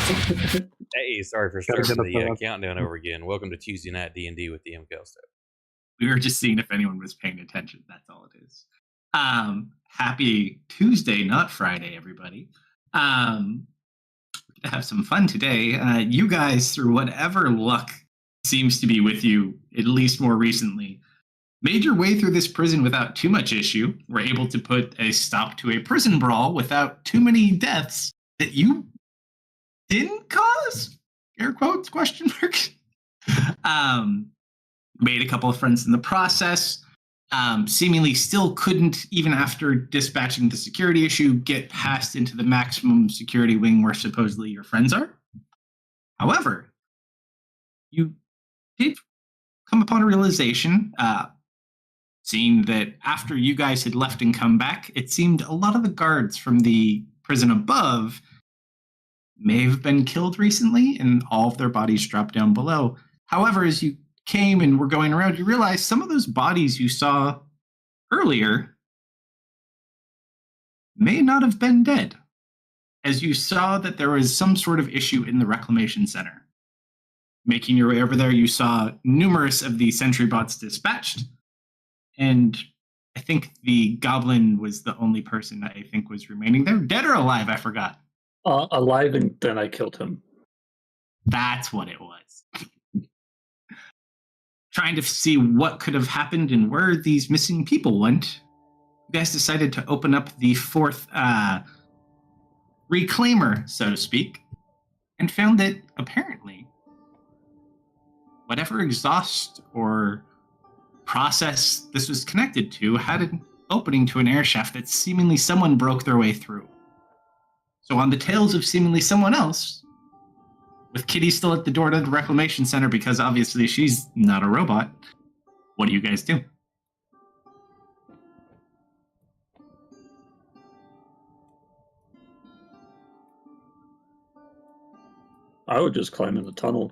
Hey, sorry for Gotta starting get the up countdown over again. Welcome to Tuesday Night D&D with DM Kalsto. We were just seeing if anyone was paying attention. That's all it is. Happy Tuesday, not Friday, everybody. We're gonna have some fun today. You guys, through whatever luck seems to be with you, at least more recently, made your way through this prison without too much issue. Were able to put a stop to a prison brawl without too many deaths that you didn't cause. Air quotes, question mark. Made a couple of friends in the process. Seemingly still couldn't, even after dispatching the security issue, get passed into the maximum security wing where supposedly your friends are. However, you did come upon a realization, seeing that after you guys had left and come back, it seemed a lot of the guards from the prison above may have been killed recently and all of their bodies dropped down below. However, as you came and were going around, you realized some of those bodies you saw earlier may not have been dead, as you saw that there was some sort of issue in the reclamation center. Making your way over there, you saw numerous of the sentry bots dispatched, and I think the goblin was the only person I think was remaining there. Dead or alive, I forgot. alive, and then I killed him. That's what it was. Trying to see what could have happened and where these missing people went, you guys decided to open up the fourth reclaimer, so to speak, and found that apparently whatever exhaust or process this was connected to had an opening to an air shaft that seemingly someone broke their way through. So on the tails of seemingly someone else, with Kitty still at the door to the reclamation center because obviously she's not a robot, what do you guys do? I would just climb in the tunnel.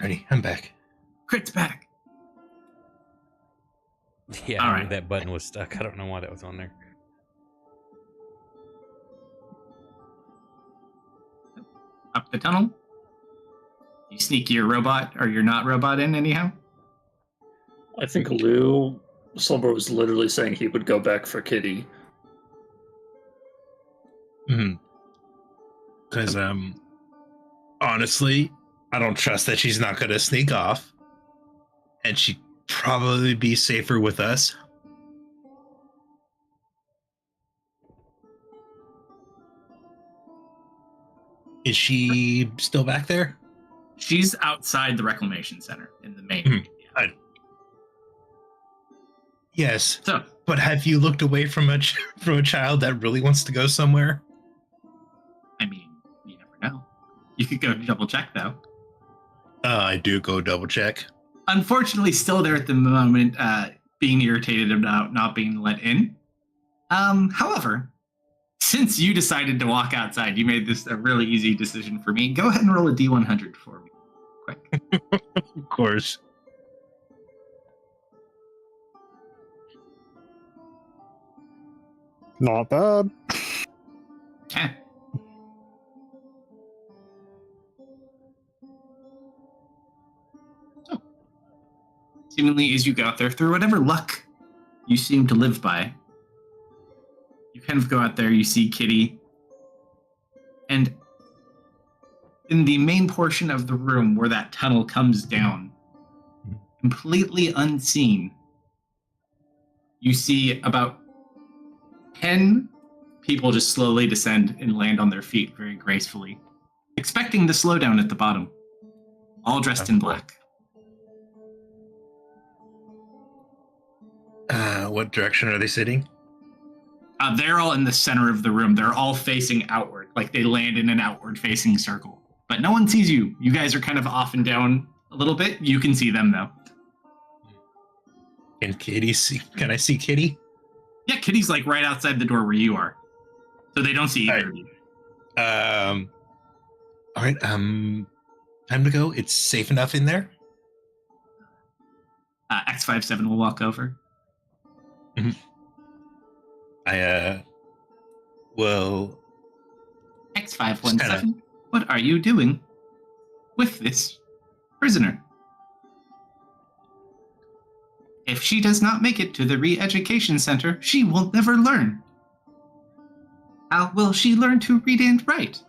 Ready, I'm back. Crit's back. Yeah, All I right. knew that button was stuck. I don't know why that was on there. Up the tunnel. You sneak your robot or your not robot in anyhow? I think Lou Slumber was literally saying he would go back for Kitty. Because, honestly, I don't trust that she's not going to sneak off. And she'd probably be safer with us. Is she still back there? She's outside the reclamation center in the main. Mhm. Yes. So, But have you looked away from from a child that really wants to go somewhere? I mean, you never know. You could go double check though. I do go double check. Unfortunately, still there at the moment, being irritated about not being let in. However, since you decided to walk outside, you made this a really easy decision for me. Go ahead and roll a D100 for me, quick. Of course. Not bad. Eh. So, seemingly, as you go out there, through whatever luck you seem to live by, you kind of go out there, you see Kitty, and in the main portion of the room where that tunnel comes down, completely unseen, you see about 10 people just slowly descend and land on their feet very gracefully, expecting the slowdown at the bottom, all dressed in black. What direction are they sitting? They're all in the center of the room. They're all facing outward, like they land in an outward-facing circle. But no one sees you. You guys are kind of off and down a little bit. You can see them, though. Can Kitty see? Can I see Kitty? Yeah, Kitty's like right outside the door where you are. So they don't see either of you. All right, time to go. It's safe enough in there? X57 will walk over. I will X517, what are you doing with this prisoner? If she does not make it to the re-education center, she will never learn. How will she learn to read and write?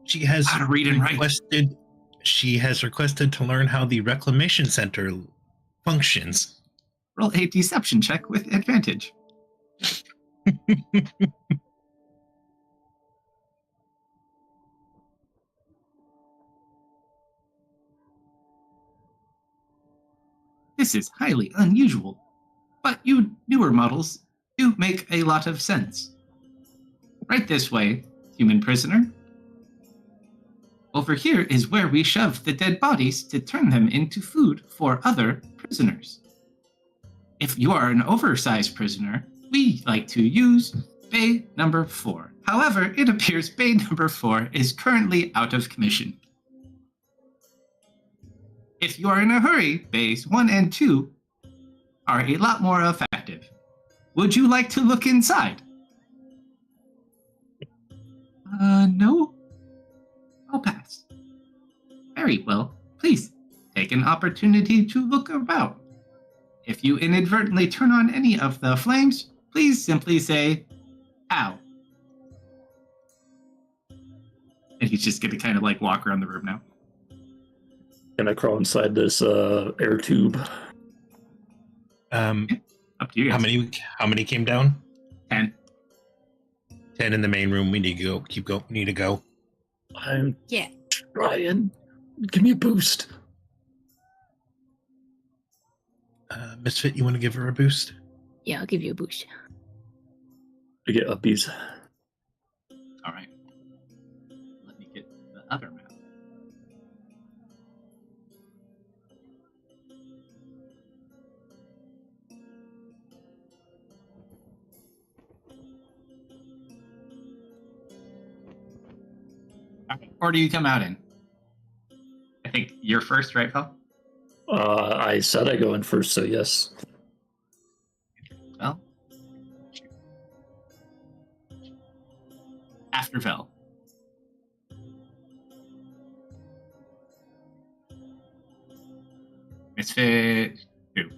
She has How to read and write. She has requested to learn how the reclamation center functions. Roll a deception check with advantage. This is highly unusual, but you newer models do make a lot of sense. Right this way, human prisoner. Over here is where we shove the dead bodies to turn them into food for other prisoners. If you are an oversized prisoner, we like to use bay number 4. However, it appears bay number 4 is currently out of commission. If you are in a hurry, bays 1 and 2 are a lot more effective. Would you like to look inside? No. I'll pass. Very well. Please take an opportunity to look about. If you inadvertently turn on any of the flames, please simply say, ow. And he's just gonna kind of like walk around the room now. Can I crawl inside this air tube? Up to you guys. How many came down? 10. 10 in the main room. We need to go. Need to go. I'm trying. Give me a boost. Misfit, you want to give her a boost? Yeah, I'll give you a boost. I get uppies. All right. Let me get the other map. Or do you come out in? I think you're first, right, Phil? I said I go in first, so yes. Vel? After Vel. Misfit 2.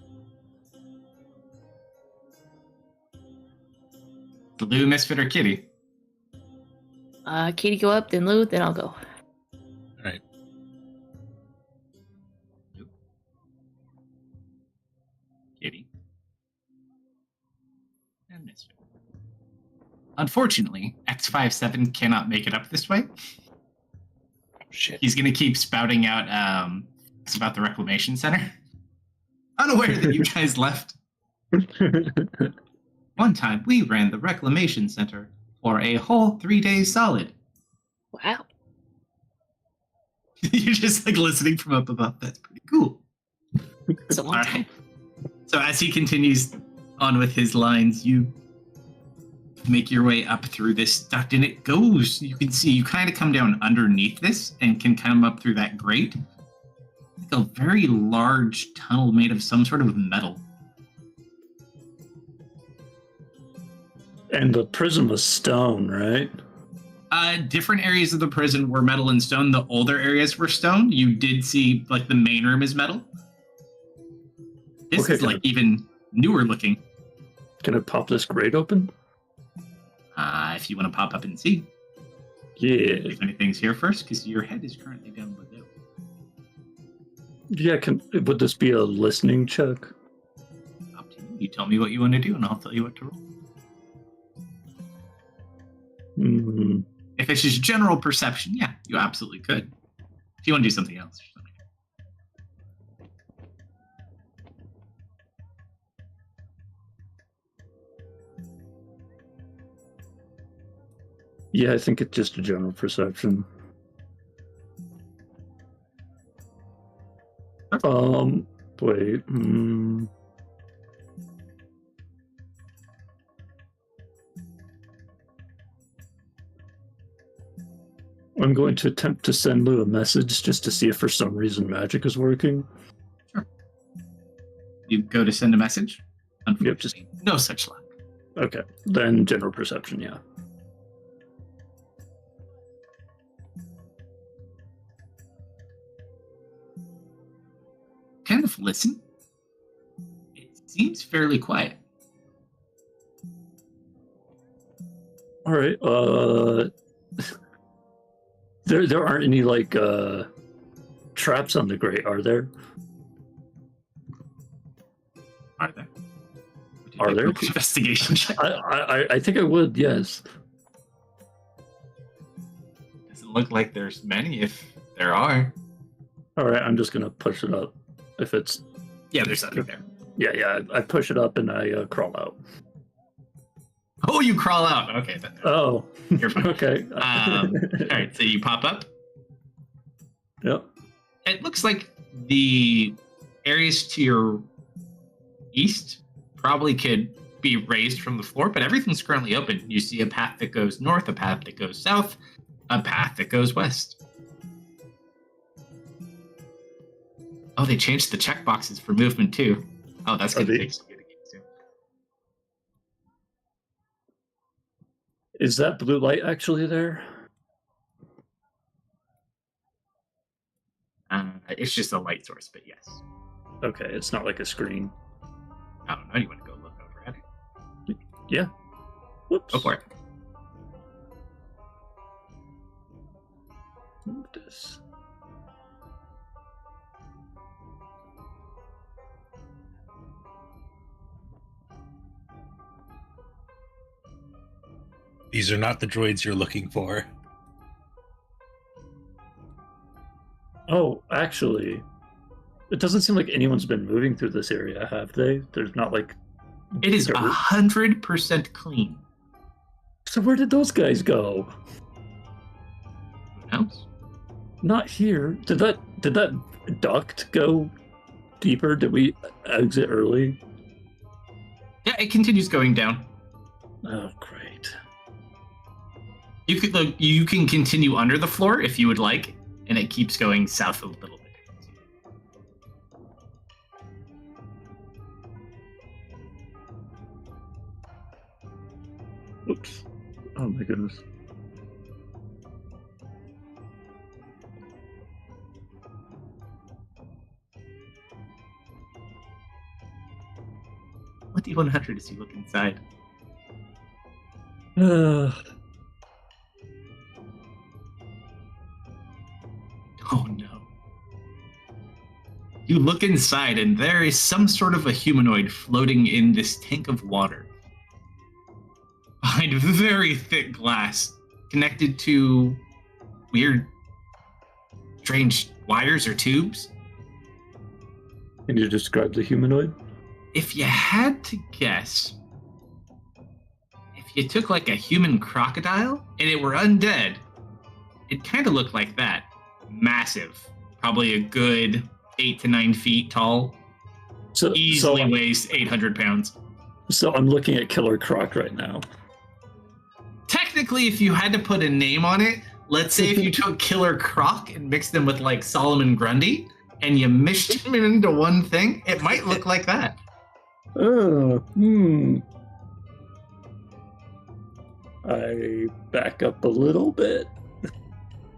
Lou, Misfit, or Kitty? Katie go up, then Lou, then I'll go. All right. Lou. Kitty. And Misfit. Unfortunately, X57 cannot make it up this way. Shit. He's going to keep spouting out about the Reclamation Center. Unaware that you guys left. One time, we ran the Reclamation Center for a whole 3 days solid. Wow. You're just like listening from up above. That's pretty cool. It's a long All time. right. So as he continues on with his lines, you make your way up through this duct, and it goes. You can see you kind of come down underneath this and can come up through that grate. Like a very large tunnel made of some sort of metal. And the prison was stone, right? Different areas of the prison were metal and stone. The older areas were stone. You did see, like, the main room is metal. This Okay, is, like, even newer looking. Can I pop this grate open? If you want to pop up and see Yeah. if anything's here first, because your head is currently down below. Yeah, would this be a listening check? Up to you. You tell me what you want to do, and I'll tell you what to roll. Hmm. If it's just general perception, yeah, you absolutely could. If you want to do something else. Yeah, I think it's just a general perception. Wait. I'm going to attempt to send Lou a message just to see if for some reason magic is working. You go to send a message. Yep, Unfortunately, no such luck. Okay, then general perception, yeah. Kind of listen. It seems fairly quiet. All right. There aren't any like traps on the grate, are there? Are there? Are there? Investigation check. I think I would. Yes. Doesn't look like there's many. If there are, All right. I'm just gonna push it up. If it's yeah, there's nothing there. yeah. I push it up and I crawl out. Oh, you crawl out. Okay, Oh. you're fine. Okay. All right, so you pop up. Yep. It looks like the areas to your east probably could be raised from the floor, but everything's currently open. You see a path that goes north, a path that goes south, a path that goes west. Oh, they changed the checkboxes for movement too. Oh, that's going to take some good games too. Is that blue light actually there? It's just a light source, but yes. Okay, it's not like a screen. I don't know. You want to go look over it? Yeah. Whoops. Go for it. Move this. These are not the droids you're looking for. Oh, actually, it doesn't seem like anyone's been moving through this area, have they? There's not like. It is dirt. 100% clean. So where did those guys go? Who knows? Not here. Did that duct go deeper? Did we exit early? Yeah, it continues going down. Oh, great. You could look. You can continue under the floor if you would like, and it keeps going south a little bit. Oops. Oh my goodness. What D100 as you look inside? Oh no. You look inside, and there is some sort of a humanoid floating in this tank of water. Behind very thick glass, connected to weird, strange wires or tubes. Can you describe the humanoid? If you had to guess, if you took like a human crocodile and it were undead, it kind of looked like that. Massive. Probably a good 8 to 9 feet tall. So Easily weighs 800 pounds. So I'm looking at Killer Croc right now. Technically, if you had to put a name on it, let's say if you took Killer Croc and mixed them with like Solomon Grundy and you mished them into one thing, it might look like that. Oh, I back up a little bit.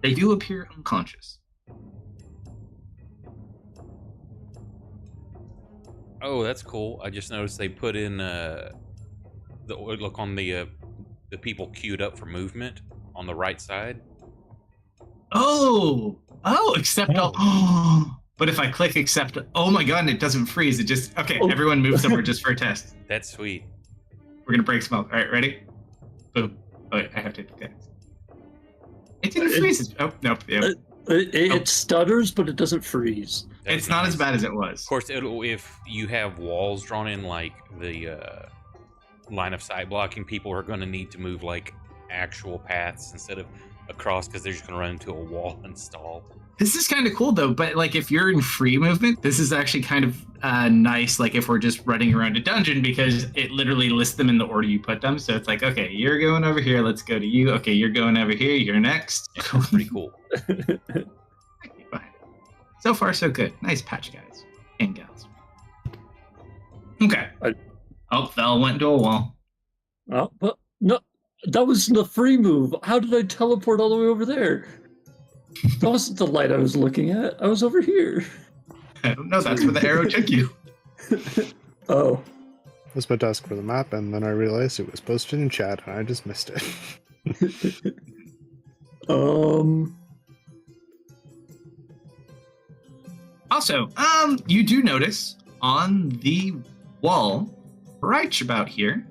They do appear unconscious. Oh, that's cool. I just noticed they put in look on the people queued up for movement on the right side. Accept all. But if I click accept, oh my god, and it doesn't freeze. It just, okay, everyone move somewhere just for a test. That's sweet. We're going to break smoke. All right, ready? Boom. Oh, wait, I have to. Okay. It didn't freeze. Oh, nope. Yeah. It stutters, but it doesn't freeze. That's It's not nice. as bad as it was. Of course, if you have walls drawn in, like the line of sight blocking, people are going to need to move like actual paths instead of across because they're just going to run into a wall and stall. This is kind of cool though, but like if you're in free movement, this is actually kind of nice. Like if we're just running around a dungeon, because it literally lists them in the order you put them. So it's like, okay, you're going over here. Let's go to you. Okay, you're going over here. You're next. Yeah, that's pretty cool. So far, so good. Nice patch, guys and gals. Okay. Val went into a wall. Oh, but no, that was the free move. How did I teleport all the way over there? That wasn't the light I was looking at. I was over here. I don't know. That's where the arrow took you. Oh, I was about to ask for the map, and then I realized it was posted in chat, and I just missed it. Also, you do notice on the wall, right about here,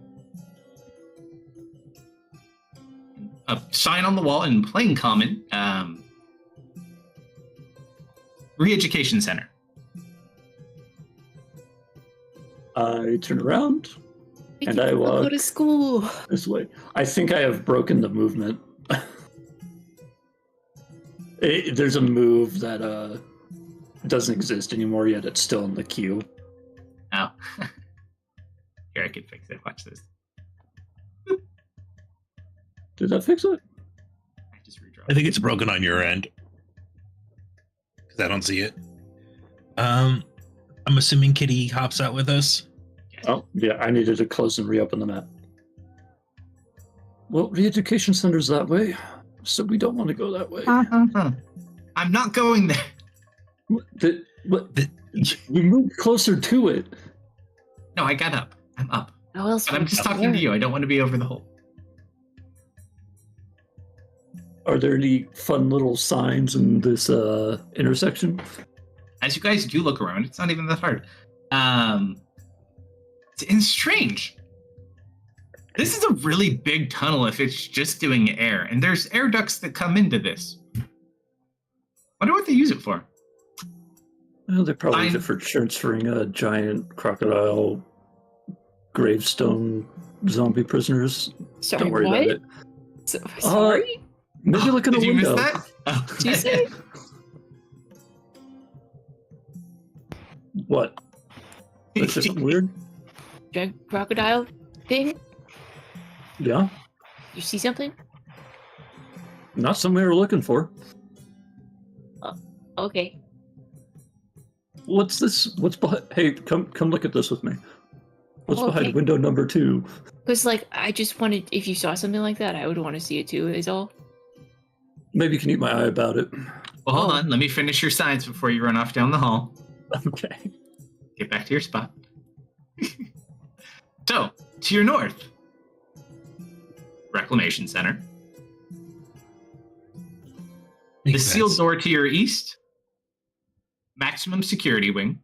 a sign on the wall in plain common, Re-Education Center. I turn around We and can I go walk to school. this way. I think I have broken the movement. There's a move that doesn't exist anymore, yet it's still in the queue. Oh. Here, I can fix it. Watch this. Did that fix it? I just redraw. I think it's broken on your end because I don't see it. I'm assuming Kitty hops out with us. Oh, yeah, I needed to close and reopen the map. Well, re-education center's that way, so we don't want to go that way. I'm not going there. We moved closer to it. No, I got up. I'm up. How else? But I'm would just we talking to learn? you. I don't want to be over the hole. Are there any fun little signs in this intersection? As you guys do look around, it's not even that hard. It's strange. This is a really big tunnel if it's just doing air, and there's air ducts that come into this. Wonder what they use it for. Well, they probably use it for transferring a giant crocodile gravestone zombie prisoners. Sorry, Don't worry what? about it. Sorry? Maybe look in Did the you window. miss that? Oh. Did you say? What? That's just weird. Giant crocodile thing? Yeah, You see something? not something we were looking for. Okay. What's this? What's behind? Hey, come look at this with me. What's Okay. behind window number 2? Because, like, I just wanted, if you saw something like that, I would want to see it too, is all. Maybe you can eat my eye about it. Well, hold on. Let me finish your signs before you run off down the hall. Okay. Get back to your spot. So, to your north, Reclamation Center. The Makes sealed sense. door to your east, Maximum Security Wing.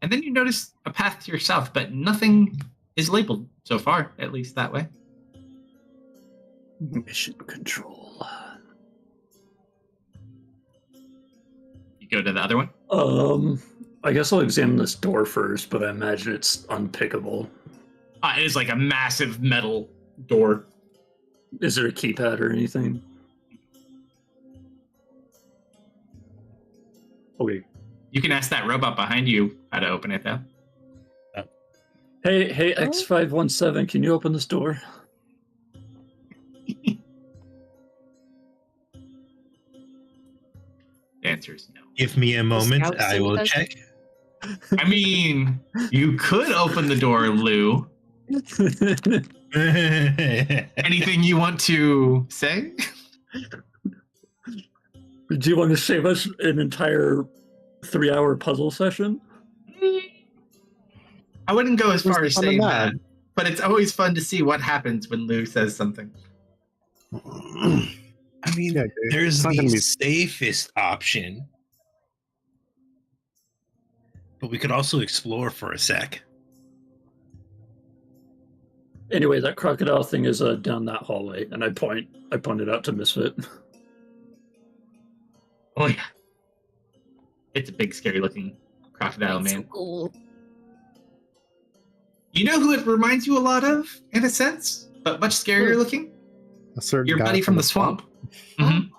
And then you notice a path to your south, but nothing is labeled so far, at least that way. Mission control. You go to the other one. I guess I'll examine this door first, but I imagine it's unpickable. It is like a massive metal door. Is there a keypad or anything? Okay. You can ask that robot behind you how to open it, though. Hey, X517, can you open this door? The answer is no. Give me a moment. Scout I still will with us? check. I mean, you could open the door, Lou. Anything you want to say? Do you want to save us an entire 3-hour puzzle session? I wouldn't go as far as fun in saying that. that, but it's always fun to see what happens when Lou says something. I mean, Yeah, dude. there's It's not the gonna be- safest option, but we could also explore for a sec. Anyway, that crocodile thing is down that hallway, and I pointed out to Misfit. Oh yeah, it's a big, scary-looking crocodile, That's man. so cool. You know who it reminds you a lot of, in a sense, but much scarier Who? looking? A certain Your guy buddy from the swamp. Mhm.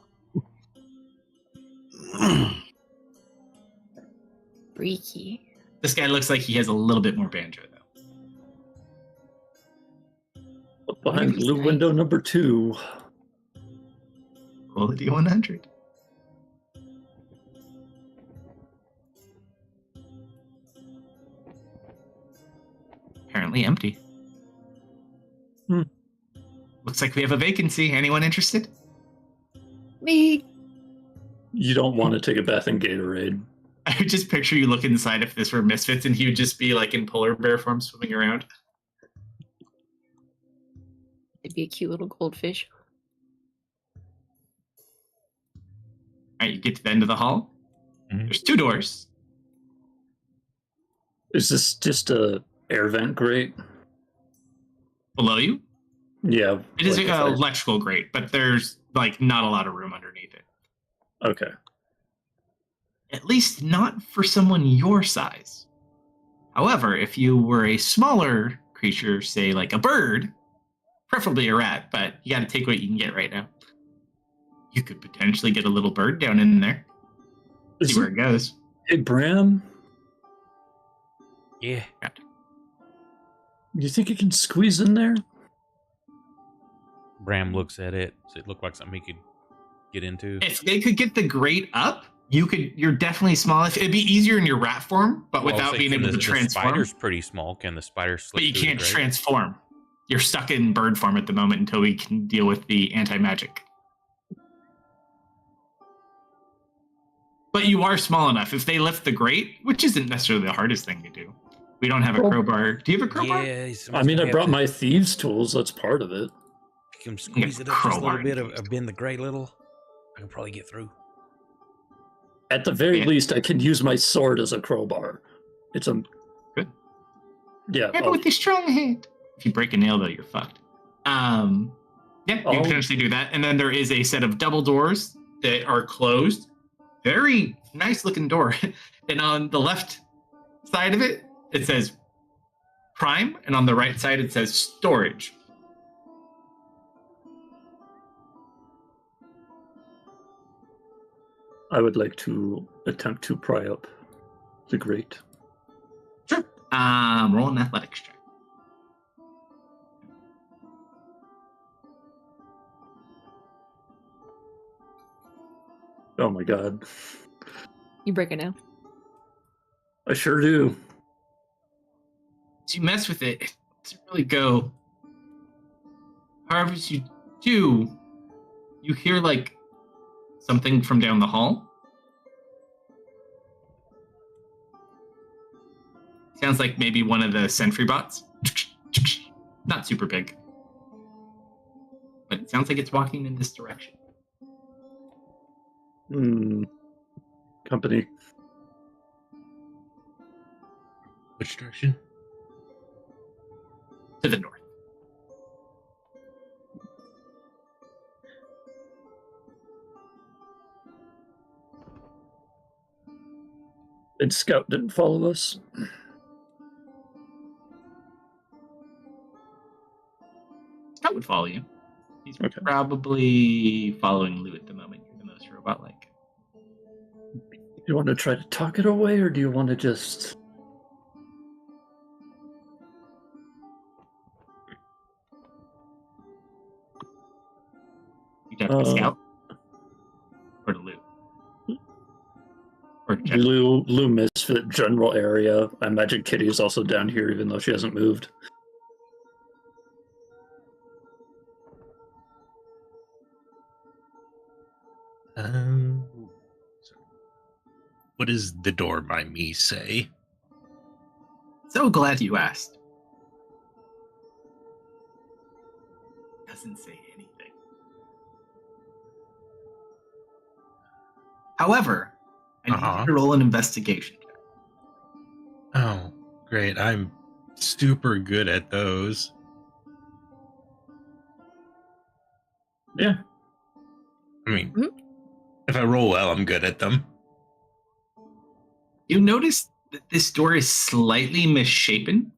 Freaky. This guy looks like he has a little bit more banjo, though. Behind Nice. blue window number 2. Roll a D100. Apparently empty. Looks like we have a vacancy. Anyone interested? Me. You don't want to take a bath in Gatorade. I would just picture you look inside if this were Misfits and he would just be like in polar bear form swimming around. It'd be a cute little goldfish. All right, you get to the end of the hall. Mhm. There's 2 doors. Is this just a air vent grate? Below you. Yeah. It is like an if I- electrical grate, but there's like not a lot of room underneath it. Okay. At least not for someone your size. However, if you were a smaller creature, say like a bird, preferably a rat, but you got to take what you can get right now. You could potentially get a little bird down in there. See where it goes. Hey, Bram, Yeah. you think you can squeeze in there? Bram looks at it. Does it look like something he could get into? If they could get the grate up, you could. You're definitely small. It'd be easier in your rat form, but Well, without say, being can able to the transform. spider's pretty small. Can the spider slip But you through the can't grate? transform. You're stuck in bird form at the moment until we can deal with the anti-magic. But you are small enough. If they lift the grate, which isn't necessarily the hardest thing to do. We don't have a Well, crowbar. Do you have a crowbar? Yeah, I mean, I brought my thieves' tools. That's part of it. You can squeeze it up just a crowbar little bit, and of bend the grate a little. I can probably get through. At the very Yeah. least, I can use my sword as a crowbar. It's a Good. Yeah. Yeah, but with your strong hand. If you break a nail, though, you're fucked. Yeah, you can Oh. potentially do that. And then there is a set of double doors that are closed. Very nice looking door. And on the left side of it, it says Prime. And on the right side, it says Storage. I would like to attempt to pry up the grate. Sure. Roll an athletics check. Oh my god. You break it now. I sure do. As you mess with it, it doesn't really go. However, as you do, you hear like something from down the hall. Sounds like maybe one of the sentry bots. Not super big. But it sounds like it's walking in this direction. Company. Which direction? To the north. And Scout didn't follow us. Scott would follow you. He's Okay. probably following Lou at the moment. You're the most robot-like. Do you want to try to talk it away, or do you want to just... You talk to Scout? Or to Lou? Or to Jeff? Lou Misfit general area. I imagine Kitty is also down here, even though she hasn't moved. What does the door by me say? So glad you asked. Doesn't say anything. However, I need you to roll an investigation check. Oh, great. I'm super good at those. Yeah. I mean, if I roll well, I'm good at them. You notice that this door is slightly misshapen.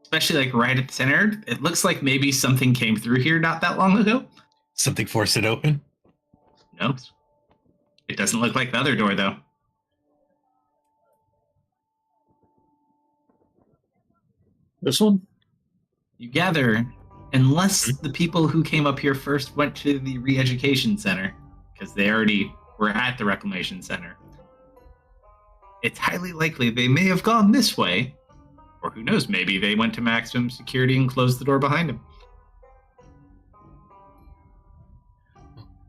Especially like right at the center. It looks like maybe something came through here not that long ago. Something forced it open? No. It doesn't look like the other door though. This one? You gather, unless the people who came up here first went to the re-education center, because they already were at the reclamation center, it's highly likely they may have gone this way Or who knows, maybe they went to maximum security and closed the door behind him.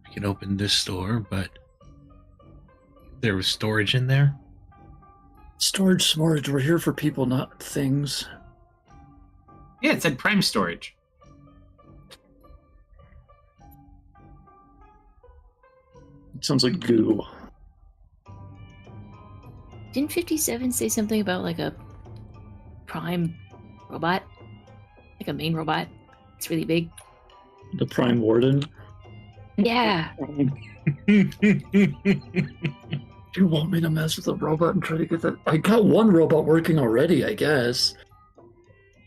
We can open this door, but there was storage in there. Storage. We're here for people, not things. Yeah, it said prime storage. It sounds like goo. Didn't 57 say something about like a prime robot? Like a main robot? It's really big. The Prime Warden. Yeah. Do you want me to mess with a robot and try to get that? I got one robot working already, I guess.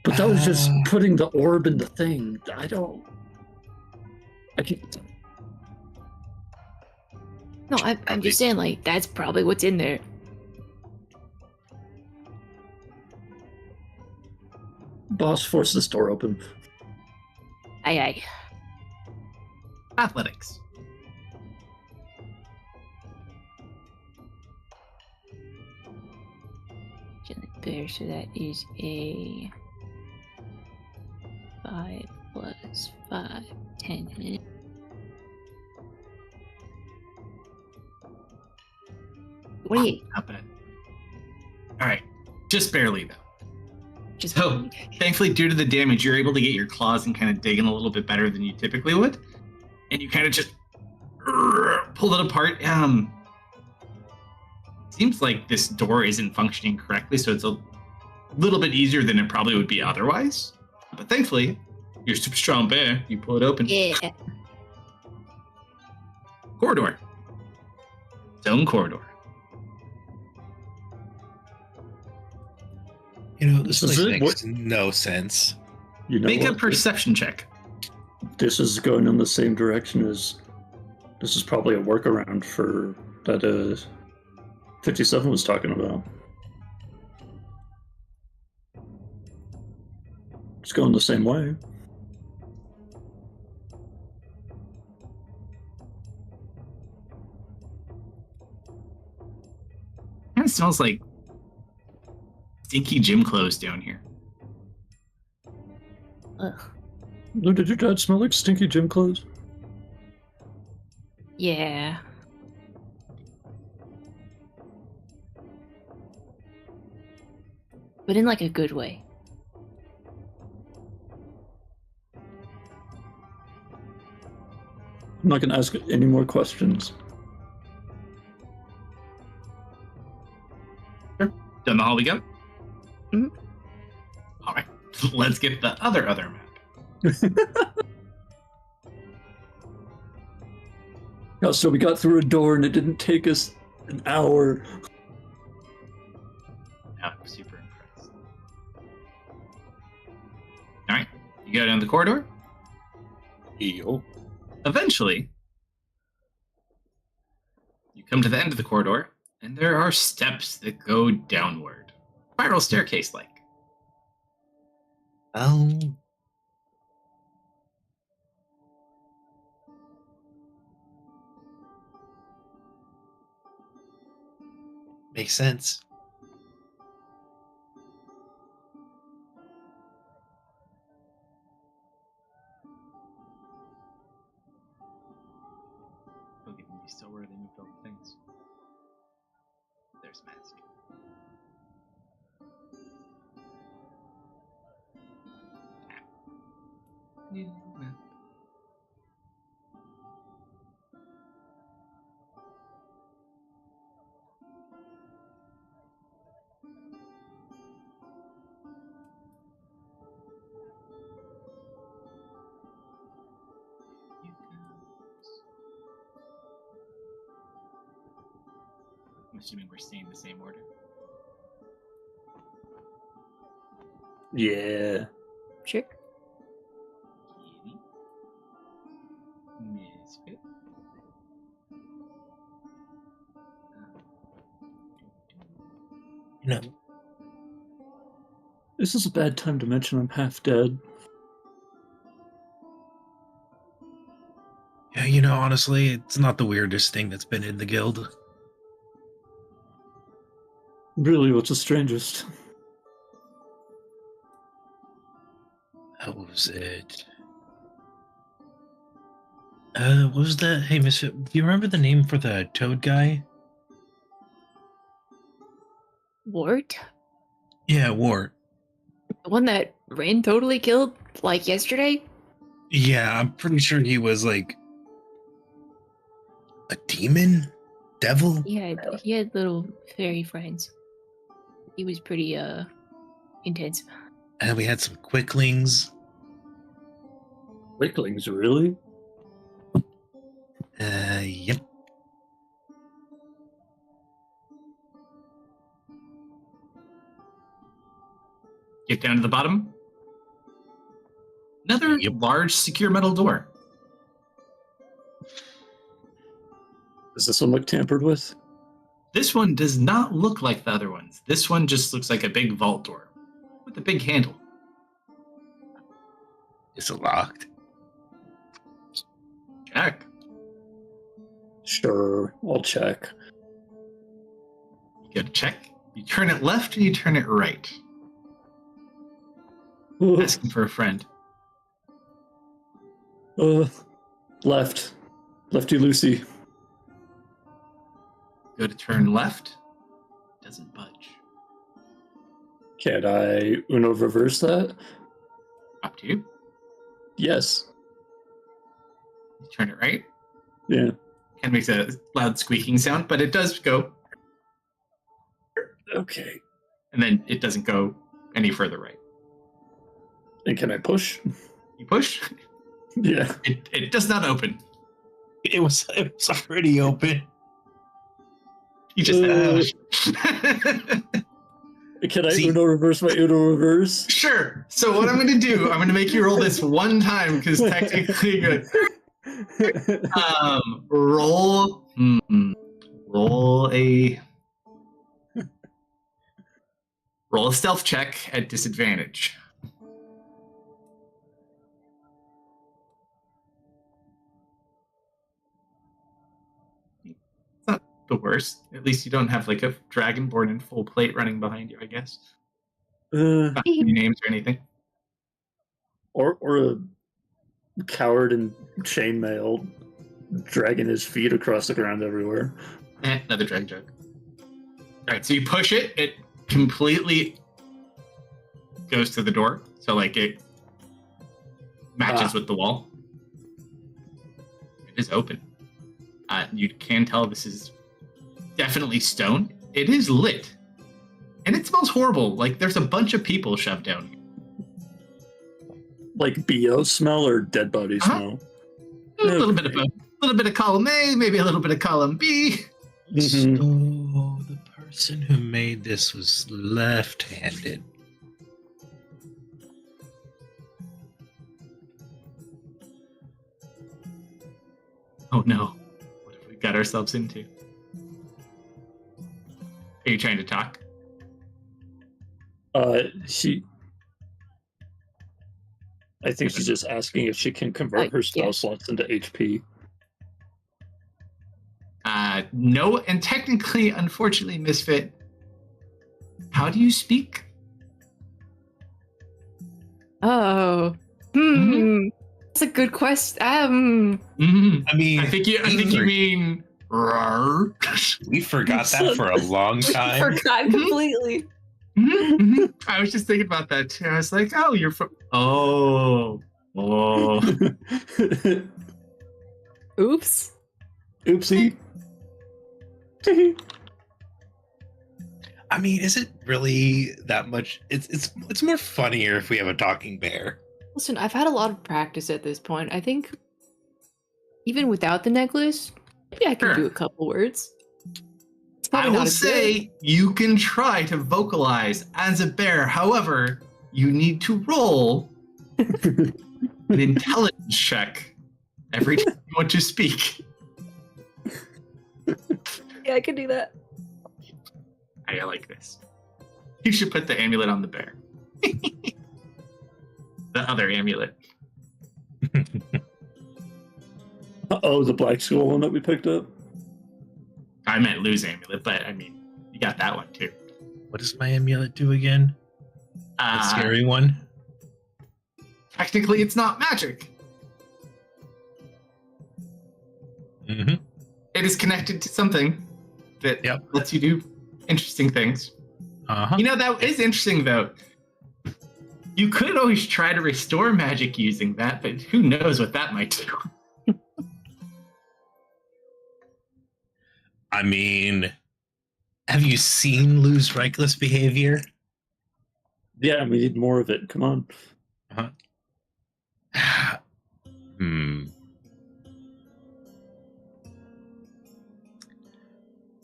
But that was just putting the orb in the thing. I can't. No, I'm just saying, like, that's probably what's in there. Boss, force this door open. Aye, aye. Athletics. There, so that is a 5 plus 5, 10. What do you? Not bad. All right, just barely though. Just So, thankfully, due to the damage, you're able to get your claws and kind of dig in a little bit better than you typically would, and you kind of just pull it apart. Seems like this door isn't functioning correctly, so it's a little bit easier than it probably would be otherwise. But thankfully, you're a super strong bear. You pull it open. Yeah. Corridor. Zone corridor. You know, this This is place it? makes no sense. You know Make a what? perception check. This is going in the same direction as. This is probably a workaround for that 57 was talking about. It's going the same way. Kind of smells like stinky gym clothes down here. Ugh. No, did your dad smell like stinky gym clothes? Yeah. But in like a good way. I'm not going to ask any more questions. Down the hall we go. Mhm. All right, let's get the other map. Yeah, so we got through a door and it didn't take us an hour. I'm super impressed. All right, you go down the corridor. Eel. Eventually, you come to the end of the corridor, and there are steps that go downward. Spiral staircase like. Oh. Makes sense. Okay, you still where they moved all the things. There's mask. New map. I'm assuming we're staying in the same order. Yeah. Sure. Kitty. Misfit. You know, This is a bad time to mention I'm half dead. yeah, you know, honestly, it's not the weirdest thing that's been in the guild. Really, what's the strangest? How was it? What was that? Hey, Misfit, do you remember the name for the toad guy? Wart? Yeah, Wart. The one that Rin totally killed, like, yesterday? Yeah, I'm pretty sure he was like a demon? Devil? Yeah, he had little fairy friends. He was pretty, intense. And we had some quicklings. Wicklings, really? Yep. Get down to the bottom. Another Yep. large secure metal door. Does this one look tampered with? This one does not look like the other ones. This one just looks like a big vault door with a big handle. Is it locked? Check. Sure, I'll check. You gotta check. You turn it left or you turn it right. Asking for a friend. Left. Lefty Lucy. Go to turn left. Doesn't budge. Can I Uno reverse that? Up to you. Yes. You turn it right. Yeah. Kind of makes a loud squeaking sound, but it does go. Okay. And then it doesn't go any further right. And can I push? You push. Yeah. It does not open. It was already open. You just Can I See- Uno reverse my Uno reverse? Sure. So what I'm going to do, I'm going to make you roll this one time because technically good. Roll a stealth check at disadvantage. It's not the worst. At least you don't have like a dragonborn in full plate running behind you, I guess. Not any names or anything. or a coward in chainmail dragging his feet across the ground everywhere. Another drag joke. All right, so you push it. It completely goes to the door. So like it matches with the wall. It is open. You can tell this is definitely stone. It is lit. And it smells horrible. Like there's a bunch of people shoved down here. Like BO smell or dead body smell? A little bit of both. A little bit of column A, maybe a little bit of column B. Mhm. So the person who made this was left-handed. Oh no. What have we got ourselves into? Are you trying to talk? I think she's just asking if she can convert her spell yeah. slots into HP. No, and technically, unfortunately, Misfit, how do you speak? Oh. That's a good question. I mean, I think you mean "Rawr." we forgot that for a long time. Forgot completely. I was just thinking about that too. I was like, oh, you're from oh. Oops. Oopsie. I mean, is it really that much? It's more funnier if we have a talking bear. Listen, I've had a lot of practice at this point. I think even without the necklace, maybe I can Sure. do a couple words. It's I probably will not as say you can try to vocalize as a bear. However, you need to roll an intelligence check every time you want to speak. good. Yeah, I can do that. I like this. You should put the amulet on the bear. The other amulet. Oh, the Black Skull one that we picked up? I meant lose amulet, but I mean, you got that one too. What does my amulet do again? The scary one? technically it's not magic. Mm-hmm. It is connected to something that Yep. lets you do interesting things. Uh-huh. You know, that is interesting, though. You could always try to restore magic using that, but who knows what that might do. I mean, have you seen Lou's reckless behavior? Yeah, we need more of it. Come on.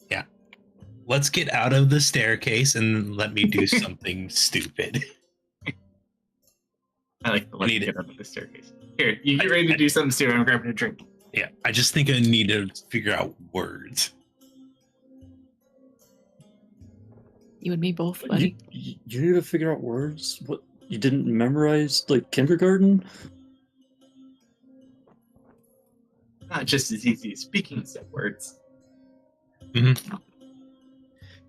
Yeah. Let's get out of the staircase and let me do something stupid. I like the Need get up the staircase. Here, you get ready to do something stupid. I'm grabbing a drink. Yeah, I just think I need to figure out words. You and me both, buddy. You need to figure out words? What, you didn't memorize, like, kindergarten? Not just as easy as speaking some words. Mm-hmm.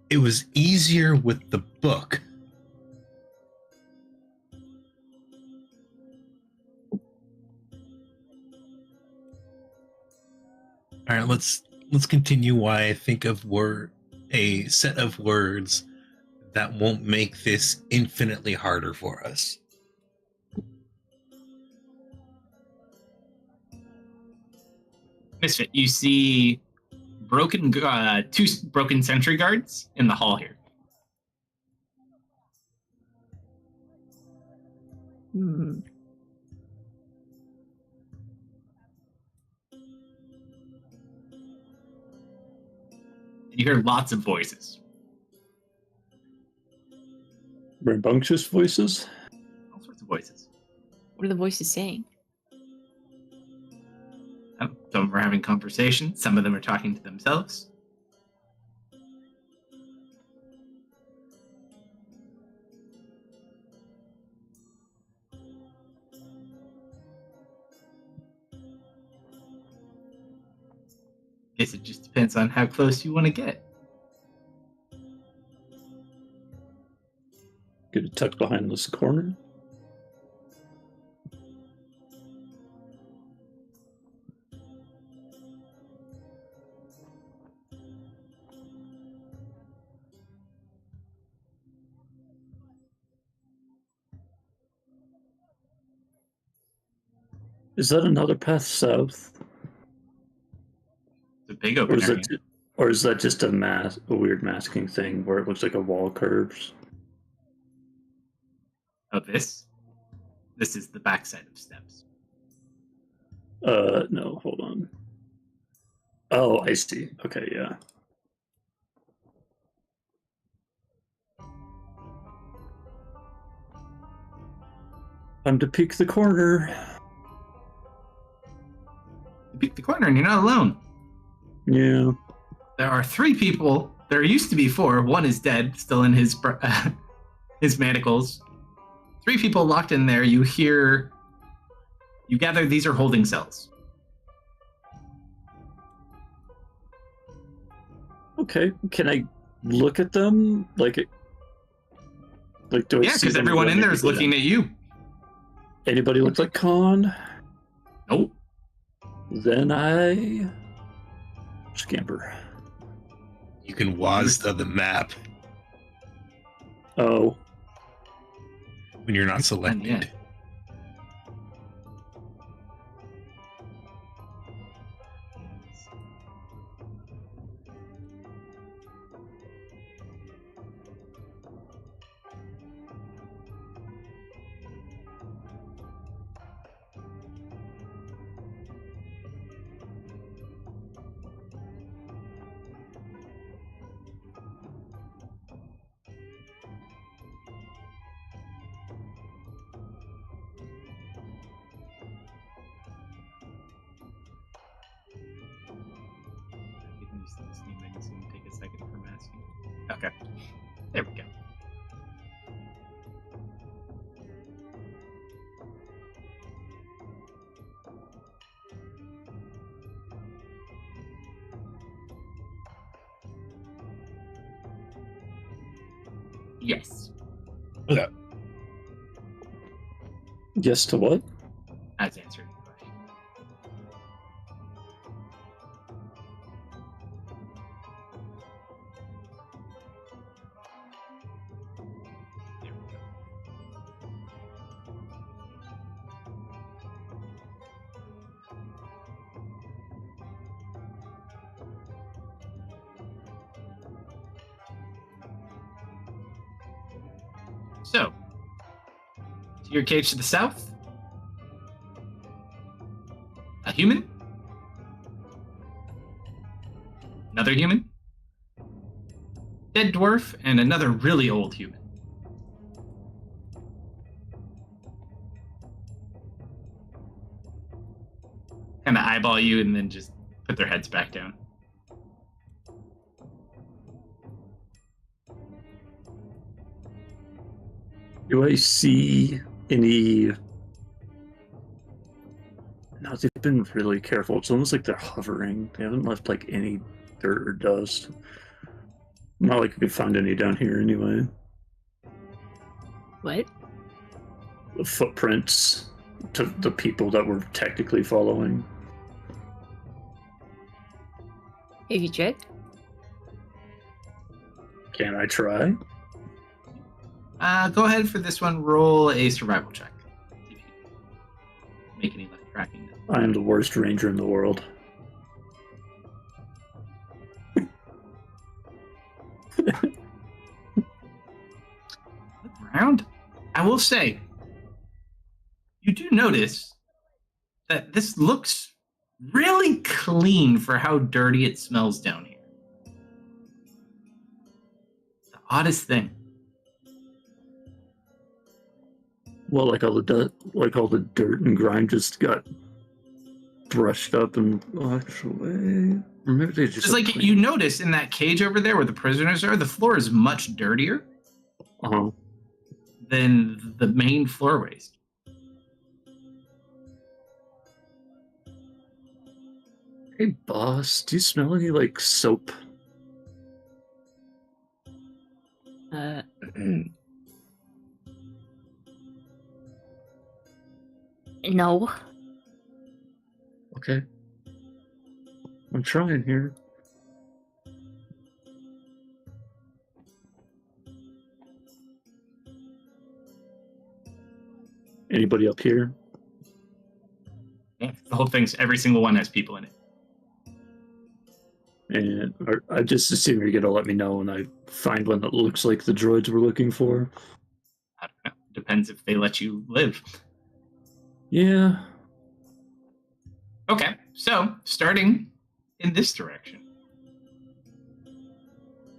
It was easier with the book. All right, let's continue. Why I think of a set of words that won't make this infinitely harder for us. Misfit, you see two broken sentry guards in the hall here. Hmm. You hear lots of voices. Rambunctious voices? All sorts of voices. What are the voices saying? Some of them are having conversations. Some of them are talking to themselves. Guess it just depends on how close you want to get. Get it tucked behind this corner. Is that another path south? It's a big open area. Or is that just a weird masking thing where it looks like a wall curves? Oh, this? This is the backside of steps. No, hold on. Oh, I see. Okay, yeah. Time to peek the corner. You peek the corner and you're not alone. Yeah. There are 3 people. There used to be 4. One is dead, still in his manacles. 3 people locked in there. You gather these are holding cells. Okay, can I look at them? Do I Yeah, see because them everyone in there running is looking together? at you. Anybody look like Khan? Nope. Then I scamper. You can waz to the map Oh, when you're not selected. Yeah. Take a second for masking. Okay. There we go. Yes. Okay. Yes to what? That's answered the question. There we go. So, to your cage to the south, a human, another human, dead dwarf, and another really old human. Kind of eyeball you and then just put their heads back down. Do I see any? No, they've been really careful. It's almost like they're hovering. They haven't left like any dirt or dust. Not like we could find any down here anyway. What? The footprints to the people that we're technically following. Have you checked? Can I try? Go ahead for this one. Roll a survival check. If you make any luck tracking. I am the worst ranger in the world. Look around. I will say, you do notice that this looks really clean for how dirty it smells down here. The oddest thing. Well, like all the dirt and grime just got brushed up and washed away. Or maybe they just It's like you notice in that cage over there where the prisoners are, the floor is much dirtier than the main floor waste. Hey, boss, do you smell any like soap? No. Okay. I'm trying here. Anybody up here? Yeah, the whole thing's, every single one has people in it. And I just assume you're gonna let me know when I find one that looks like the droids we're looking for. I don't know. Depends if they let you live. Yeah. Okay, so starting in this direction.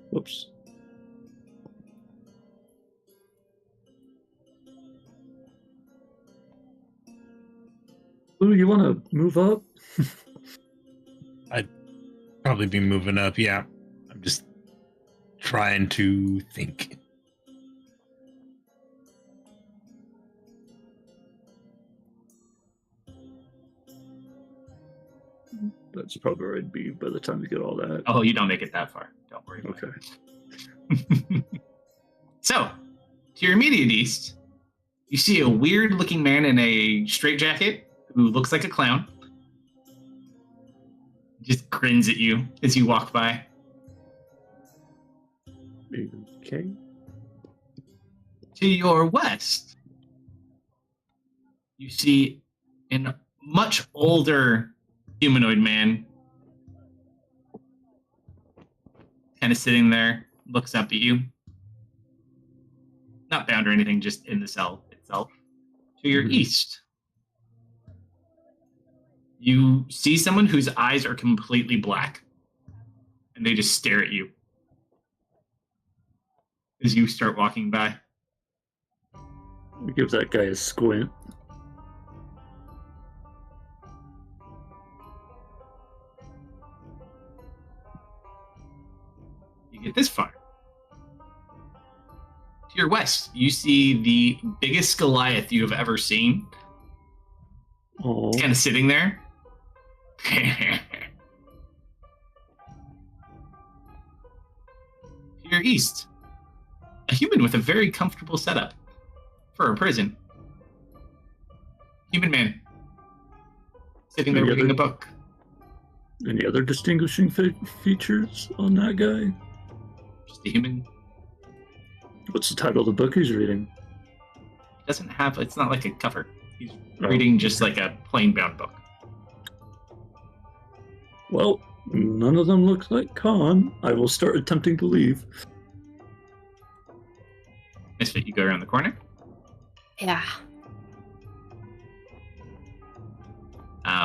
Whoops. Ooh, you want to move up? I'd probably be moving up. Yeah, I'm just trying to think. That's probably where I'd be by the time we get all that. Oh, you don't make it that far. Don't worry about Okay. it. So, to your immediate east, you see a weird-looking man in a straitjacket who looks like a clown. Just grins at you as you walk by. Okay. To your west, you see a much older humanoid man kind of sitting there, looks up at you. Not bound or anything, just in the cell itself. To your east, you see someone whose eyes are completely black, and they just stare at you as you start walking by. Give that guy a squint. You get this far. To your west, you see the biggest Goliath you have ever seen. Oh. It's kind of sitting there. To your east, a human with a very comfortable setup for a prison. Human man. Sitting there Any reading other- a book. Any other distinguishing features on that guy? Just a human. What's the title of the book he's reading? Doesn't have, it's not like a cover. He's Oh. reading just like a plain bound book. Well, none of them look like Khan. I will start attempting to leave. Misfit, you go around the corner. Yeah.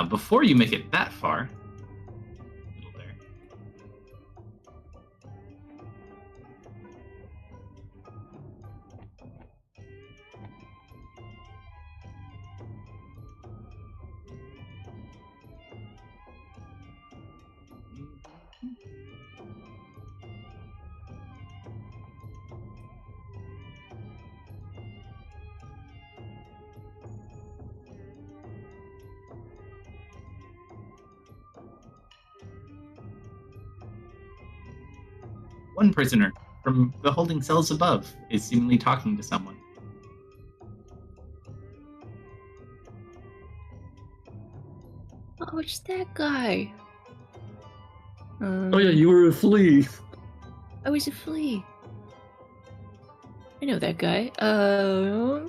Before you make it that far, little there. One prisoner from the holding cells above is seemingly talking to someone. Oh, it's that guy. Oh yeah, you were a flea. I was a flea. I know that guy. Wow,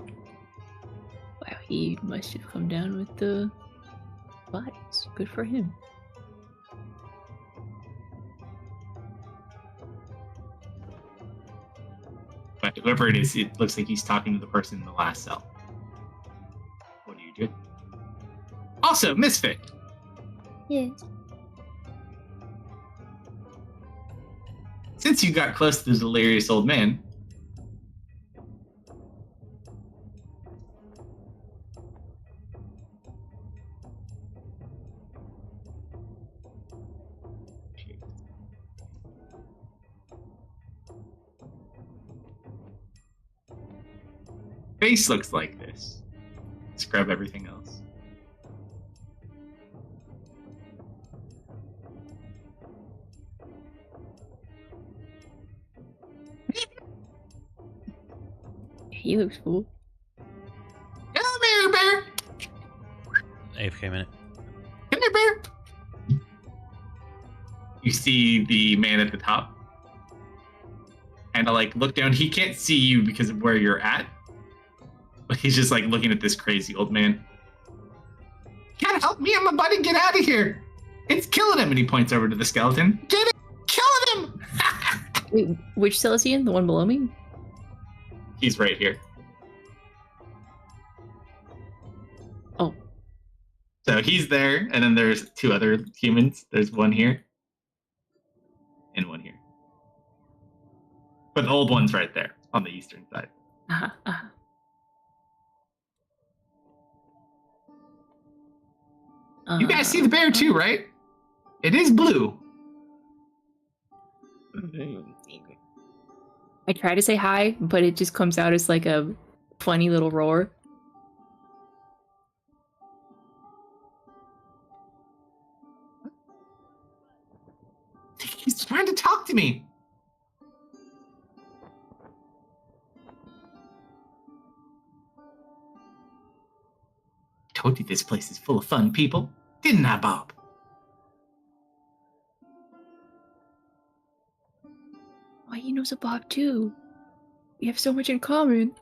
he must have come down with the bodies. Good for him. But whoever it is, it looks like he's talking to the person in the last cell. What do you do? Also, Misfit, Yes. since you got close to the delirious old man, face looks like this. Scrub everything else. He looks cool. Come here, bear. AFK minute. Come here, bear. You see the man at the top. And I look down. He can't see you because of where you're at. But he's just looking at this crazy old man. Can't help me and my buddy get out of here. It's killing him. And he points over to the skeleton. Get it? Killing him. Wait, which cell is he in? The one below me? He's right here. Oh. So he's there, and then there's two other humans. There's one here. And one here. But the old one's right there on the eastern side. Uh-huh, uh-huh. You guys see the bear too, right? It is blue. I try to say hi, but it just comes out as like a funny little roar. He's trying to talk to me. Told you this place is full of fun people, didn't I, Bob? Why, he knows a Bob too. We have so much in common.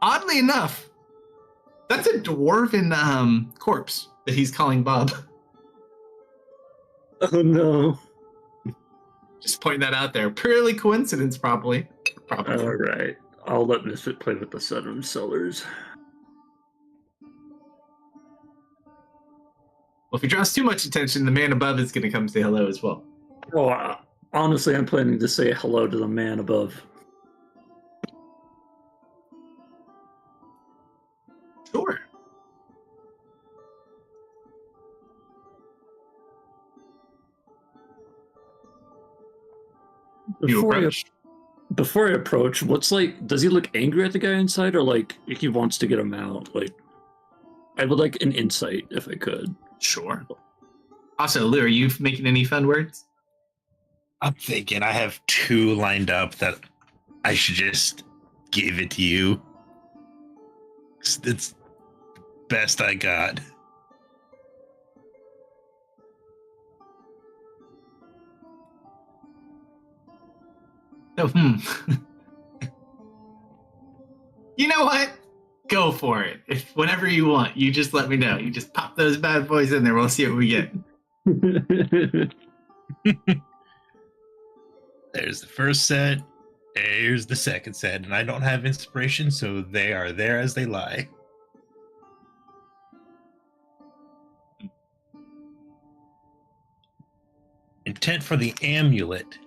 Oddly enough, that's a dwarven corpse that he's calling Bob. Oh no. Just pointing that out there. Purely coincidence, probably. Probably. Alright. I'll let Misfit play with the Southern Cellars. Well, if he draws too much attention, the man above is going to come say hello as well. Oh, honestly, I'm planning to say hello to the man above. Sure. You approach. Before I approach, does he look angry at the guy inside, or he wants to get him out? I would like an insight if I could. Sure. Also, Lou, are you making any fun words? I'm thinking I have two lined up that I should just give it to you. It's best I got. So, you know what? Go for it. If whenever you want, you just let me know. You just pop those bad boys in there. We'll see what we get. There's the first set. Here's the second set, and I don't have inspiration, so they are there as they lie. Intent for the amulet.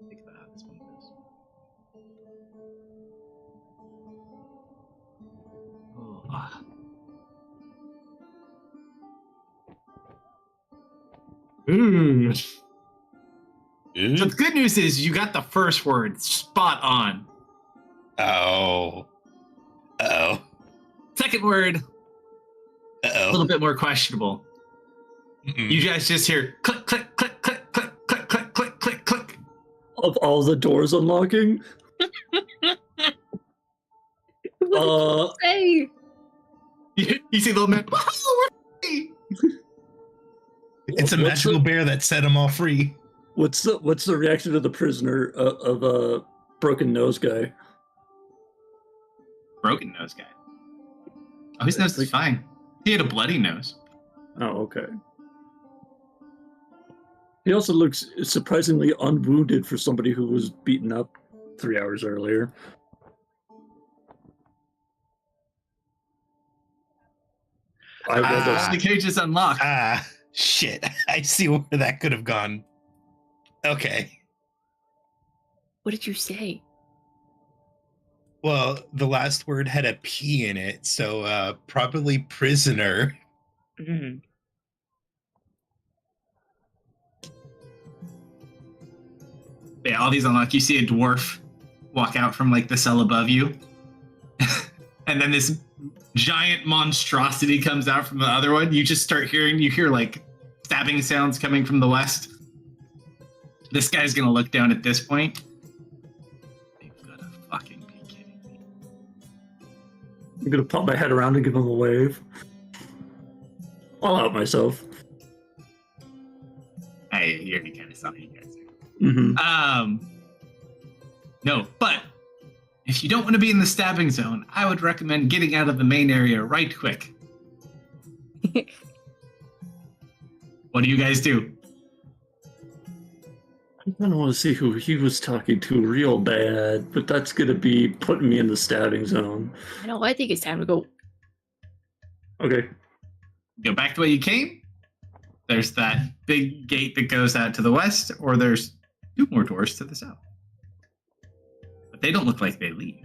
Think about how this one goes. Oh. Ooh. So the good news is you got the first word spot on. Oh. Uh-oh. Second word, a little bit more questionable. Mm-mm. You guys just hear click, click, click, click, click, click, click, click, click, click. Of all the doors unlocking? Hey, You see the little man. "Oh, we're free." It's a What's magical bear that set them all free. What's the reaction of the prisoner of broken nose guy? Broken nose guy. Oh, his nose is fine. He had a bloody nose. Oh, okay. He also looks surprisingly unwounded for somebody who was beaten up 3 hours earlier. The cage is unlocked. Ah, shit. I see where that could have gone. Okay. what did you say? Well, the last word had a P in it, so probably prisoner. Mm. Yeah, all these unlock. You see a dwarf walk out from like the cell above you. And then this giant monstrosity comes out from the other one. You just start hearing, you hear like stabbing sounds coming from the west. This guy's gonna look down at this point. They've gotta fucking be kidding me. I'm gonna pop my head around and give him a wave. I'll out myself. Hey, you already kind of saw you guys. Mm-hmm. No, but if you don't want to be in the stabbing zone, I would recommend getting out of the main area right quick. What do you guys do? I don't want to see who he was talking to real bad, but that's gonna be putting me in the stabbing zone. I know. I think it's time to go. Okay. Go back the way you came. There's that big gate that goes out to the west, or there's 2 more doors to the south. But they don't look like they leave.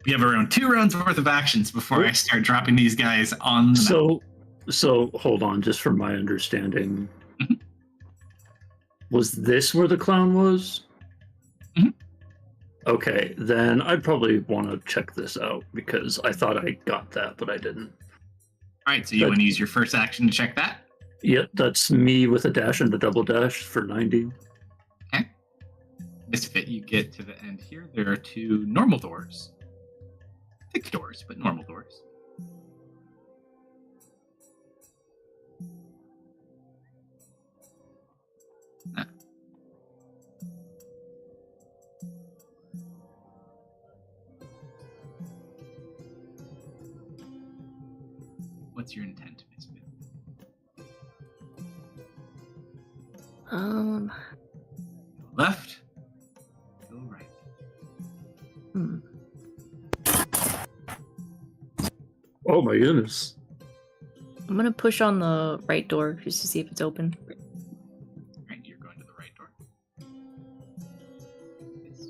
We have around 2 rounds worth of actions before I start dropping these guys on the map. So hold on, just from my understanding. Mhm. Was this where the clown was? Mhm. Okay, then I'd probably want to check this out because I thought I got that, but I didn't. All right, so you want to use your first action to check that? Yep, that's me with a dash and a double dash for 90. Okay. Misfit, you get to the end here. There are 2 normal doors. Thick doors, but normal doors. Ah. What's your intent, Misfit? Um. Go left, go right. Hmm. Oh my goodness. I'm gonna push on the right door just to see if it's open. Right, you're going to the right door. Yes.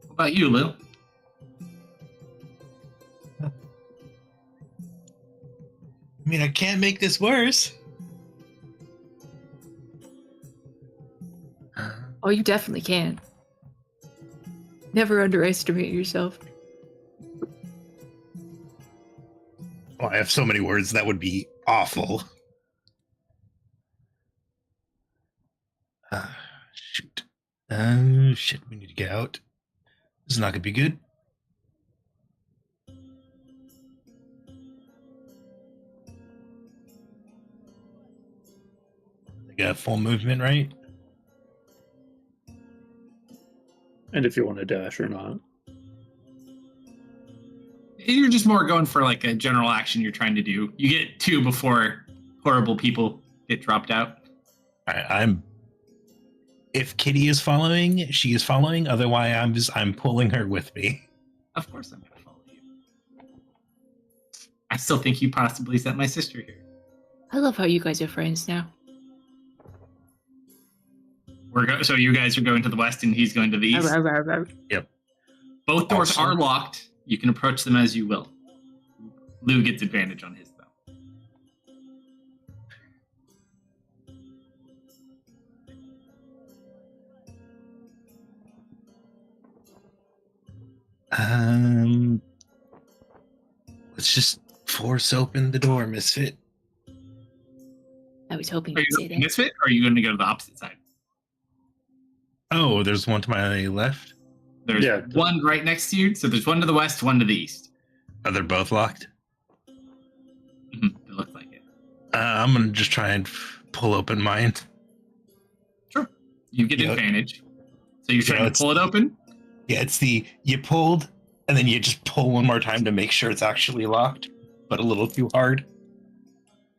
What about you, Lil? I mean, I can't make this worse. Oh, you definitely can. Never underestimate yourself. Oh, I have so many words. That would be awful. Shoot. Shit, we need to get out. This is not going to be good. I got full movement, right? And if you want to dash or not. You're just more going for like a general action you're trying to do. You get 2 before horrible people get dropped out. I'm. If Kitty is following, she is following. Otherwise, I'm pulling her with me. Of course I'm going to follow you. I still think you possibly sent my sister here. I love how you guys are friends now. So you guys are going to the west and he's going to the east? Yep. Both doors Awesome. are locked. You can approach them as you will. Lou gets advantage on his, though. Let's just force open the door, Misfit. I was hoping Are you'd you say going that. misfit, or are you going to go to the opposite side? Oh, there's one to my left. There's Yeah. one right next to you, so there's one to the west, one to the east. Oh, they're both locked. It looks like it. I'm gonna just try and pull open mine. Sure. You get Yeah. advantage. So you're trying Yeah, to pull it open? Yeah, it's the you pulled, and then you just pull one more time to make sure it's actually locked, but a little too hard.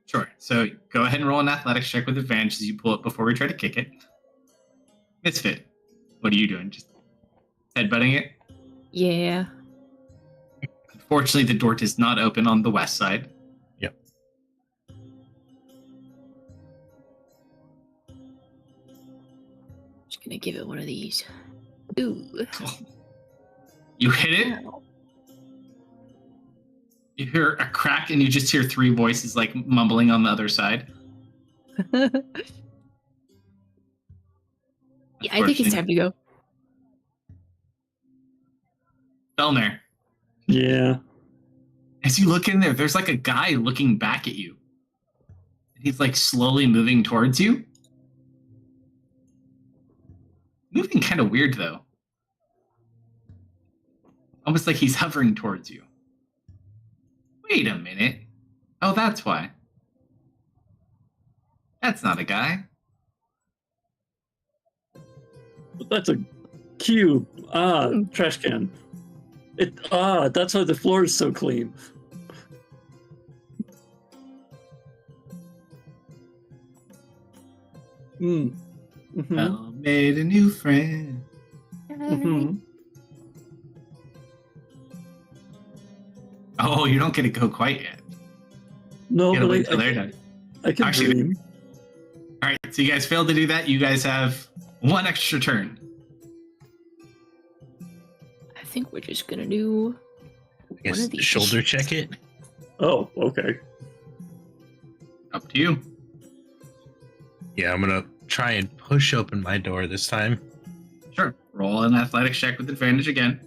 Sure. So go ahead and roll an athletics check with advantage as you pull it before we try to kick it. Misfit. What are you doing? Just headbutting it? Yeah. Unfortunately, the door does not open on the west side. Yep. Just gonna give it one of these. Ooh. You hit it. You hear a crack, and you just hear 3 voices like mumbling on the other side. Yeah, I think it's time to go. Belner, Yeah. as you look in there, there's like a guy looking back at you. He's like slowly moving towards you. Moving kind of weird though. Almost like he's hovering towards you. Wait a minute. Oh, that's why. That's not a guy. But that's a cube. Trash can. That's why the floor is so clean. Mm-hmm. Belle made a new friend. Mm-hmm. Oh, you don't get to go quite yet. No, You gotta but wait till they're done. I can Actually- dream. All right, so you guys failed to do that. You guys have 1 extra turn. I think we're just gonna do I guess one of these. shoulder check it. Oh, okay. Up to you. Yeah, I'm gonna try and push open my door this time. Sure. Roll an athletics check with advantage again.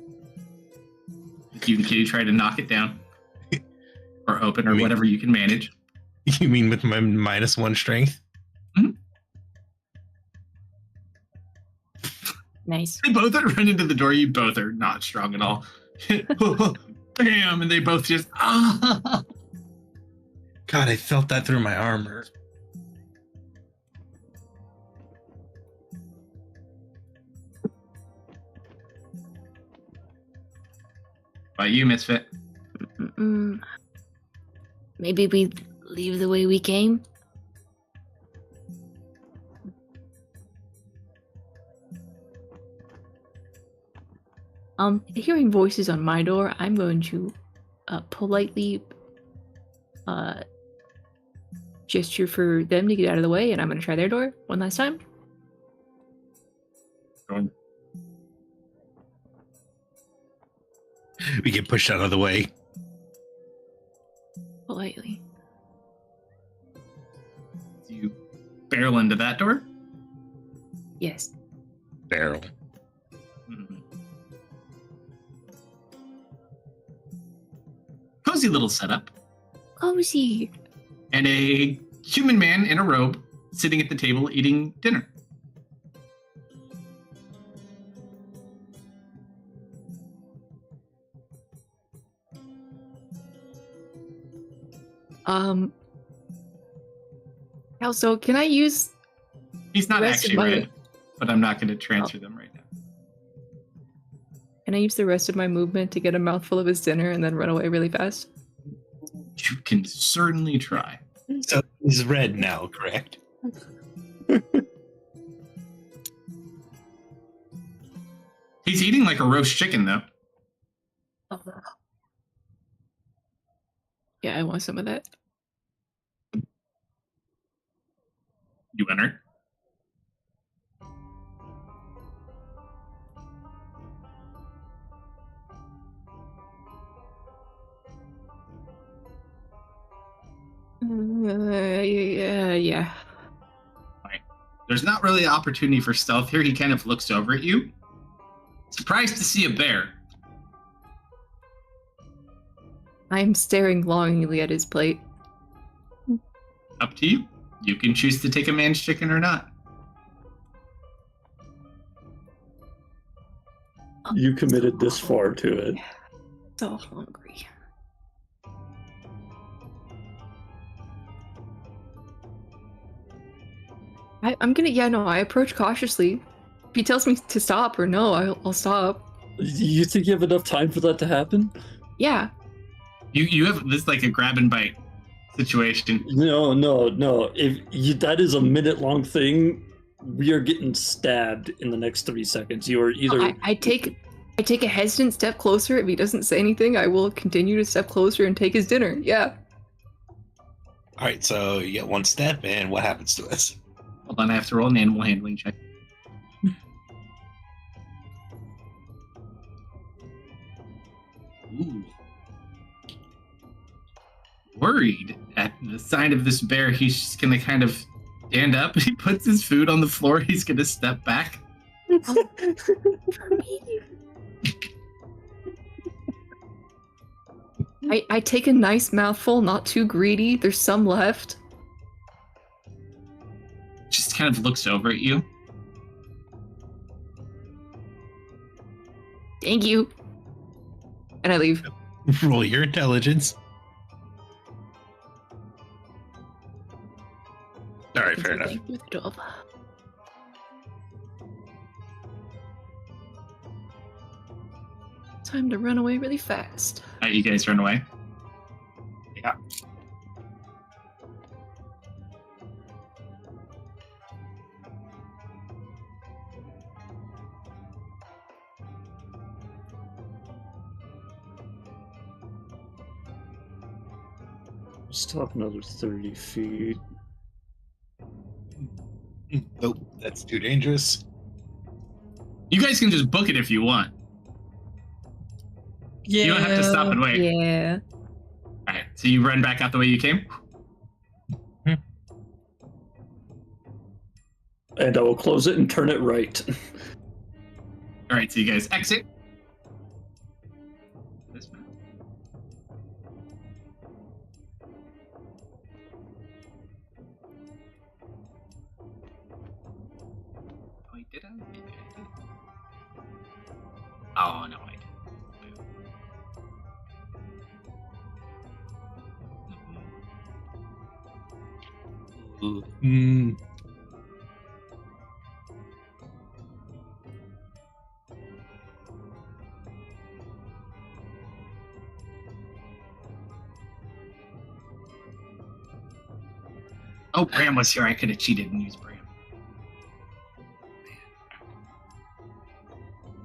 You can try to knock it down. Or open, or Me. whatever you can manage. You mean with my -1 strength? Nice. They both run into the door. You both are not strong at all. Bam! And they both just. God, I felt that through my armor. By you, Misfit. Mm-mm. Maybe we leave the way we came. Hearing voices on my door, I'm going to politely gesture for them to get out of the way, and I'm going to try their door one last time. We get pushed out of the way. Politely. You barrel into that door. Yes. Barrel. Cozy little setup. cozy. And a human man in a robe sitting at the table eating dinner. Also, can I use? He's not The rest of actually my- red, but I'm not going to transfer them right now. Can I use the rest of my movement to get a mouthful of his dinner and then run away really fast? You can certainly try. So he's red now, correct? He's eating like a roast chicken, though. Yeah, I want some of that. You enter. Yeah. There's not really an opportunity for stealth here. He kind of looks over at you. Surprised to see a bear. I'm staring longingly at his plate. Up to you. You can choose to take a man's chicken or not. You committed this far to it. So hungry. I approach cautiously. If he tells me to stop or no, I'll stop. You think you have enough time for that to happen? Yeah. You have this like a grab and bite situation. No. That is a minute-long thing, we are getting stabbed in the next 3 seconds. You are either... I take a hesitant step closer. If he doesn't say anything, I will continue to step closer and take his dinner. Yeah. All right, so you get one step, and what happens to us? Hold on, I have to roll an animal handling check. Ooh. Worried at the sight of this bear, he's just gonna kind of stand up. He puts his food on the floor. He's gonna step back. For me. I take a nice mouthful, not too greedy. There's some left. Just kind of looks over at you. Thank you. And I leave. Roll your intelligence. All right, fair enough. Thank you, 12. Time to run away really fast. All right, you guys run away. Yeah. Still have another 30 feet. Nope, that's too dangerous. You guys can just book it if you want. Yeah. You don't have to stop and wait. Yeah. All right, so you run back out the way you came. And I will close it and turn it right. All right, so you guys exit. This one. Oh, wait, did I? Maybe I did. Oh, no, I didn't. Hmm. Oh, Bram was here. I could have cheated and used Bram.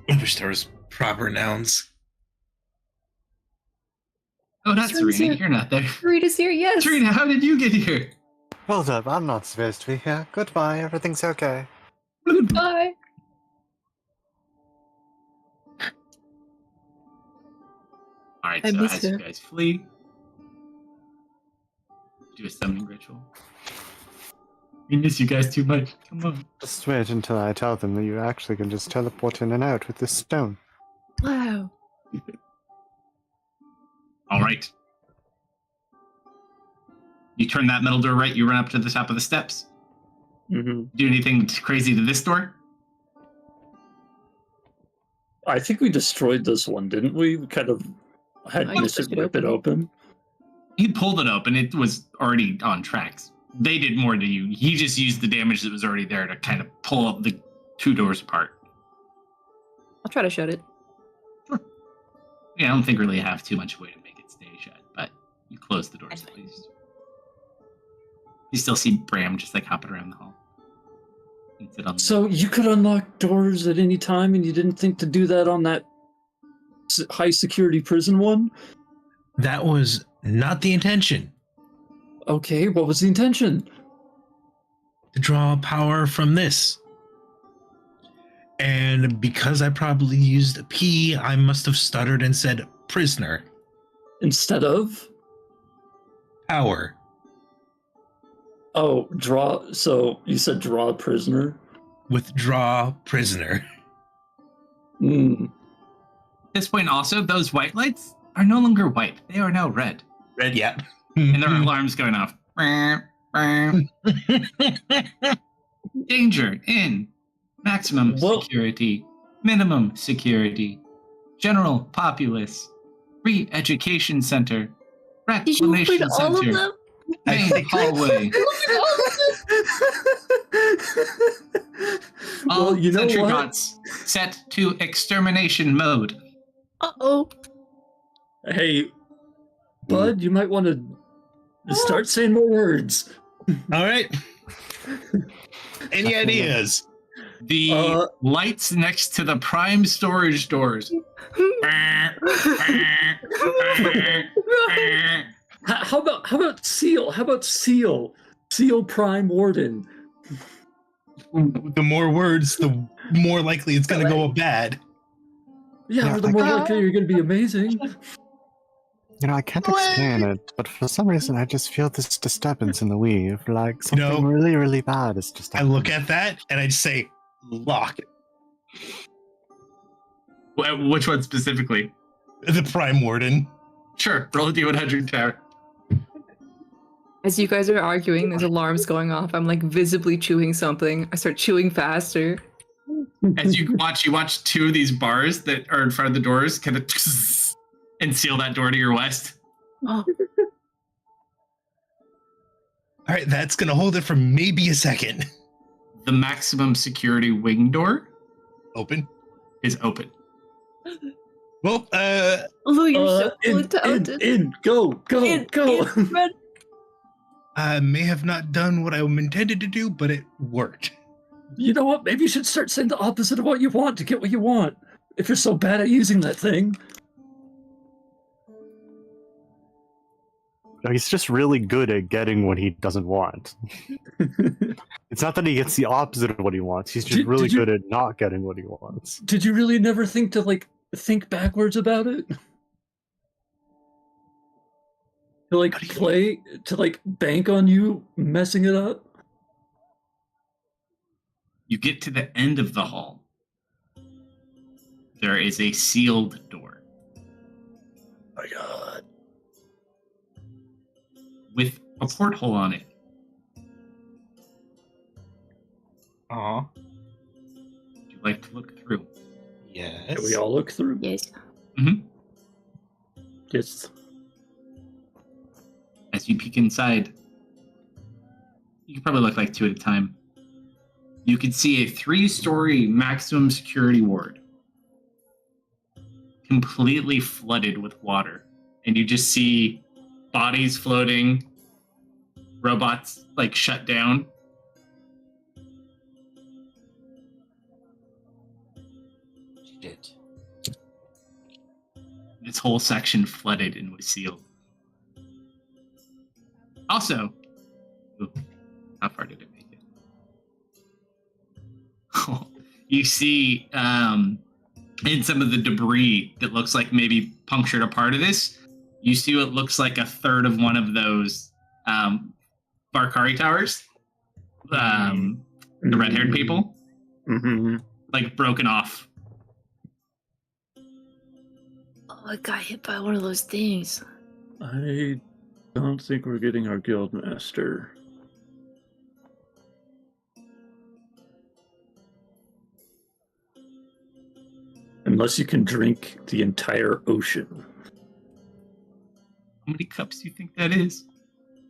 I wish there was proper nouns. Oh, not Serena's Serena. here. You're not there. Rita's here, yes. Serena, how did you get here? Hold up, I'm not supposed to be here. Goodbye, everything's okay. Bye. All right, I so miss as you her. guys flee, do a summoning ritual. We miss you guys too much. Come on. Just wait until I tell them that you actually can just teleport in and out with this stone. Wow. All right. You turn that metal door right, you run up to the top of the steps. Mm-hmm. Do anything crazy to this door? I think we destroyed this one, didn't we? We kind of had I Mr. pushed it rip it open. open. He pulled it open. It was already on tracks. They did more to you. He just used the damage that was already there to kind of pull up the 2 doors apart. I'll try to shut it. Yeah, I don't think really have too much way to make it stay shut, but you close the doors at least. You still see Bram just like hopping around the hall. So you could unlock doors at any time, and you didn't think to do that on that high security prison one? That was not the intention. Okay, what was the intention? To draw power from this. And because I probably used a P, I must have stuttered and said prisoner. Instead of? Power. Oh, draw. So you said draw prisoner? Withdraw prisoner. Hmm. At this point also, those white lights are no longer white. They are now red. Red, yeah. And there are alarms going off. Danger in maximum security, minimum security, general populace, re-education center, Did you reclamation read all of center, them? main hallway. All Well, you know sentry what? bots set to extermination mode. Uh-oh. Hey, Bud, you might want to start saying more words. All right. Any ideas? The lights next to the prime storage doors. How about Seal? How about Seal? Seal Prime Warden. The more words, the more likely it's going to go bad. Yeah, or the more likely you're going to be amazing. You know, I can't explain it, but for some reason I just feel this disturbance in the weave, like something really, really bad is just happening. I look at that and I just say, lock. Which one specifically? The Prime Warden. Sure, roll a D100 tower. As you guys are arguing, there's alarms going off. I'm like visibly chewing something. I start chewing faster. As you watch 2 of these bars that are in front of the doors kind of and seal that door to your west. Oh, All right, that's going to hold it for maybe a second. The maximum security wing door Open. is open. Well, although you're so talented. In, go. Red. I may have not done what I intended to do, but it worked. You know what? Maybe you should start saying the opposite of what you want to get what you want. If you're so bad at using that thing. He's just really good at getting what he doesn't want. It's not that he gets the opposite of what he wants. He's just really good at not getting what he wants. Did you really never think to, think backwards about it? To, bank on you messing it up? You get to the end of the hall. There is a sealed door. My God. With a porthole on it. Aw. Would you like to look through? Yes. Can we all look through? Yes. Yes. As you peek inside, you can probably look like 2 at a time. You can see a 3-story maximum security ward. Completely flooded with water. And you just see bodies floating, robots shut down. Shit. This whole section flooded and was sealed. Also, how far did it make it? You see in some of the debris that looks like maybe punctured a part of this, you see what looks like a third of one of those Barkari towers. The red-haired people. Mm-hmm. Broken off. Oh, I got hit by one of those things. I don't think we're getting our guild master. Unless you can drink the entire ocean. How many cups do you think that is?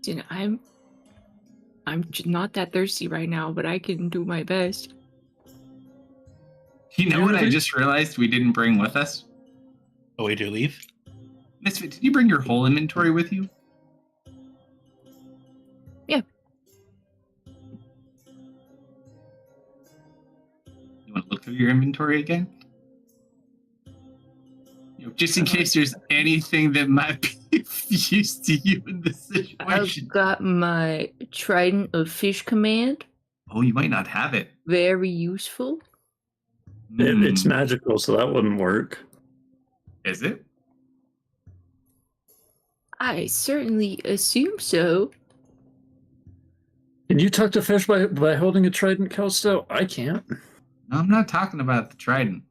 You know, I'm not that thirsty right now, but I can do my best. You know what I just realized we didn't bring with us? A way to leave? Misfit, did you bring your whole inventory with you? Yeah. You want to look through your inventory again? You know, just in case there's anything that might be of use to you in this I've situation. got my Trident of Fish command. Oh, you might not have it. Very useful. It's magical, so that wouldn't work. Is it? I certainly assume so. Can you talk to fish by holding a trident, Kalsto? I can't. No, I'm not talking about the trident.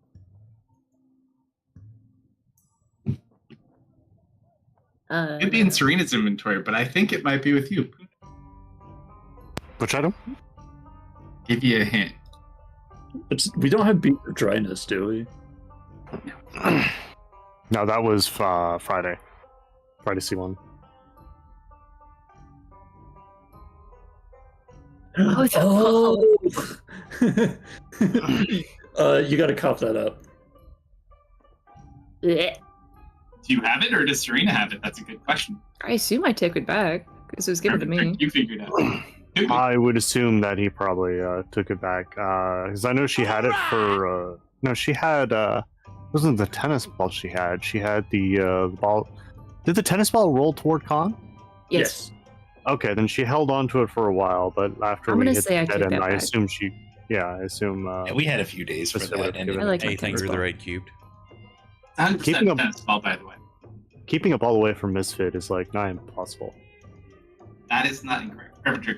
It'd be in Serena's inventory, but I think it might be with you. Which item? Give you a hint. We don't have beat or dryness, do we? No, that was Friday. Friday C1. Oh, You got to cough that up. bleh. Do you have it, or does Serena have it? That's a good question. I assume I took it back because it was given to me. You figured out. I would assume that he probably took it back because I know she had it for. No, she had. It wasn't the tennis ball she had. She had the ball. Did the tennis ball roll toward Khan? Yes. Okay, then she held on to it for a while, but after I'm we gonna hit say I the take dead end, that I back. assume she. Yeah, I assume. Yeah, we had a few days for Just that. let And it I like my Anything tennis through the ball. right cubed. 100% Keeping up- tennis ball, by the way. keeping up all the way from Misfit is like nigh impossible. That is not incorrect. Perfect trick.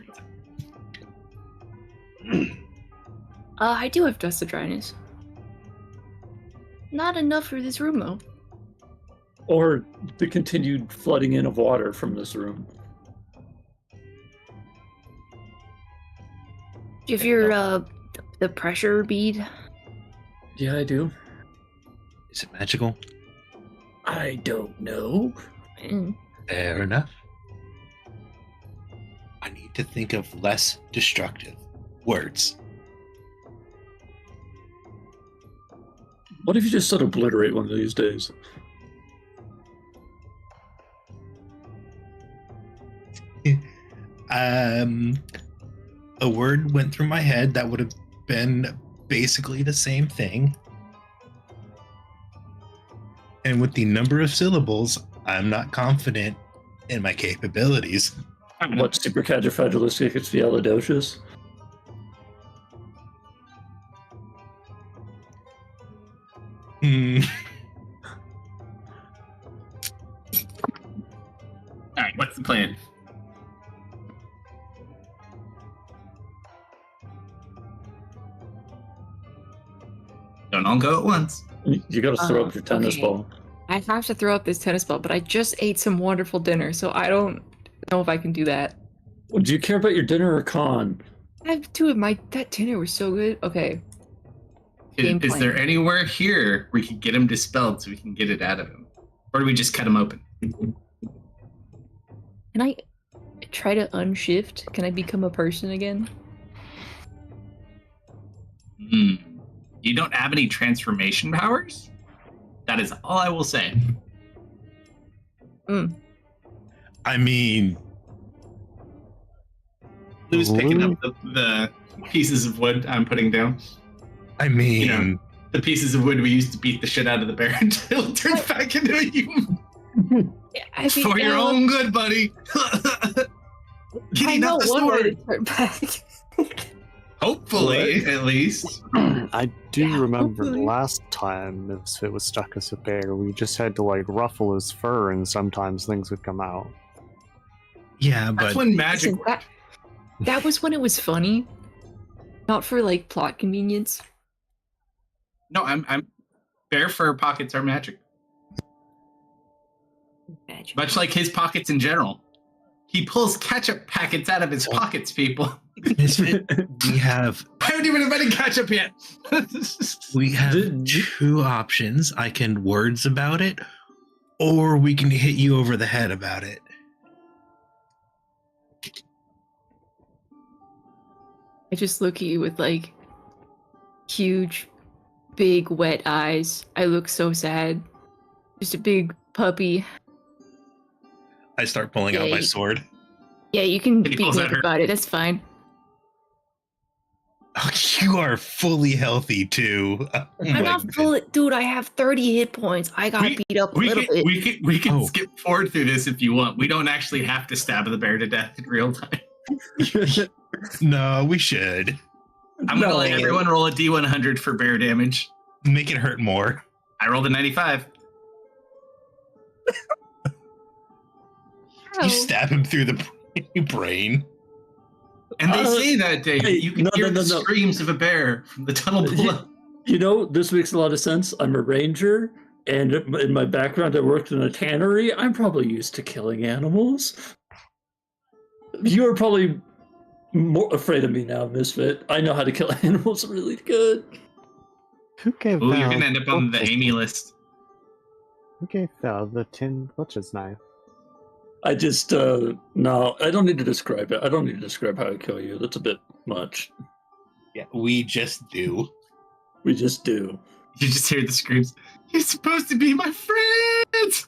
I do have dust of dryness. Not enough for this room though. Or the continued flooding in of water from this room. If you're the pressure bead, Yeah, I do. is it magical? I don't know. Fair enough. I need to think of less destructive words. What if you just said obliterate one of these days? A word went through my head that would have been basically the same thing. And with the number of syllables, I'm not confident in my capabilities. What, supercalifragilisticexpialidocious? Hmm. All right, what's the plan? Don't all go at once. You gotta throw up your tennis okay. ball. I have to throw up this tennis ball, but I just ate some wonderful dinner, so I don't know if I can do that. Well, do you care about your dinner or con? I have two of that dinner was so good. Okay. Game Is there plan. anywhere here we could get him dispelled so we can get it out of him? Or do we just cut him open? Can I try to unshift? Can I become a person again? You don't have any transformation powers? That is all I will say. I mean, Lou's picking up the pieces of wood I'm putting down. You know, the pieces of wood we used to beat the shit out of the bear until it turns back into a human. I think For your own good, buddy. Kitty, not the one way sword. to turn back. Hopefully, at least. I do Yeah, remember hopefully. last time Misfit was stuck as a bear, we just had to like ruffle his fur and sometimes things would come out. yeah, That's but when magic. Listen, that was when it was funny, not for like plot convenience. No, I'm bear fur pockets are magic. magic. Much like his pockets in general. He pulls ketchup packets out of his pockets, people. Misfit, we have I haven't even invented ketchup yet. two options. I can words about it, or we can hit you over the head about it. I just look at you with like huge, big, wet eyes. I look so sad. Just a big puppy. I start pulling out my sword. Yeah, you can He beat pulls me out up her- about it. That's fine. Oh, you are fully healthy too. Oh I'm my not goodness. full. Dude, I have 30 hit points. I got beat up a little bit. We can Oh. skip forward through this if you want. We don't actually have to stab the bear to death in real time. No, we should I'm gonna let everyone roll a D100 for bear damage. make it hurt more. I rolled a 95. You stab him through the brain. And they say that, Dave, hey, you can no, hear no, the no. screams of a bear from the tunnel below. You know, this makes a lot of sense. I'm a ranger, and in my background, I worked in a tannery. I'm probably used to killing animals. You are probably more afraid of me now, Misfit. I know how to kill animals really good. Who gave Ooh, Val you're gonna end up on the Butcher's- Amy list. Who gave Val the tin butcher's knife? I just, no, I don't need to describe it. I don't need to describe how I kill you. That's a bit much. Yeah, we just do. We just do. You just hear the screams. You're supposed to be my friend!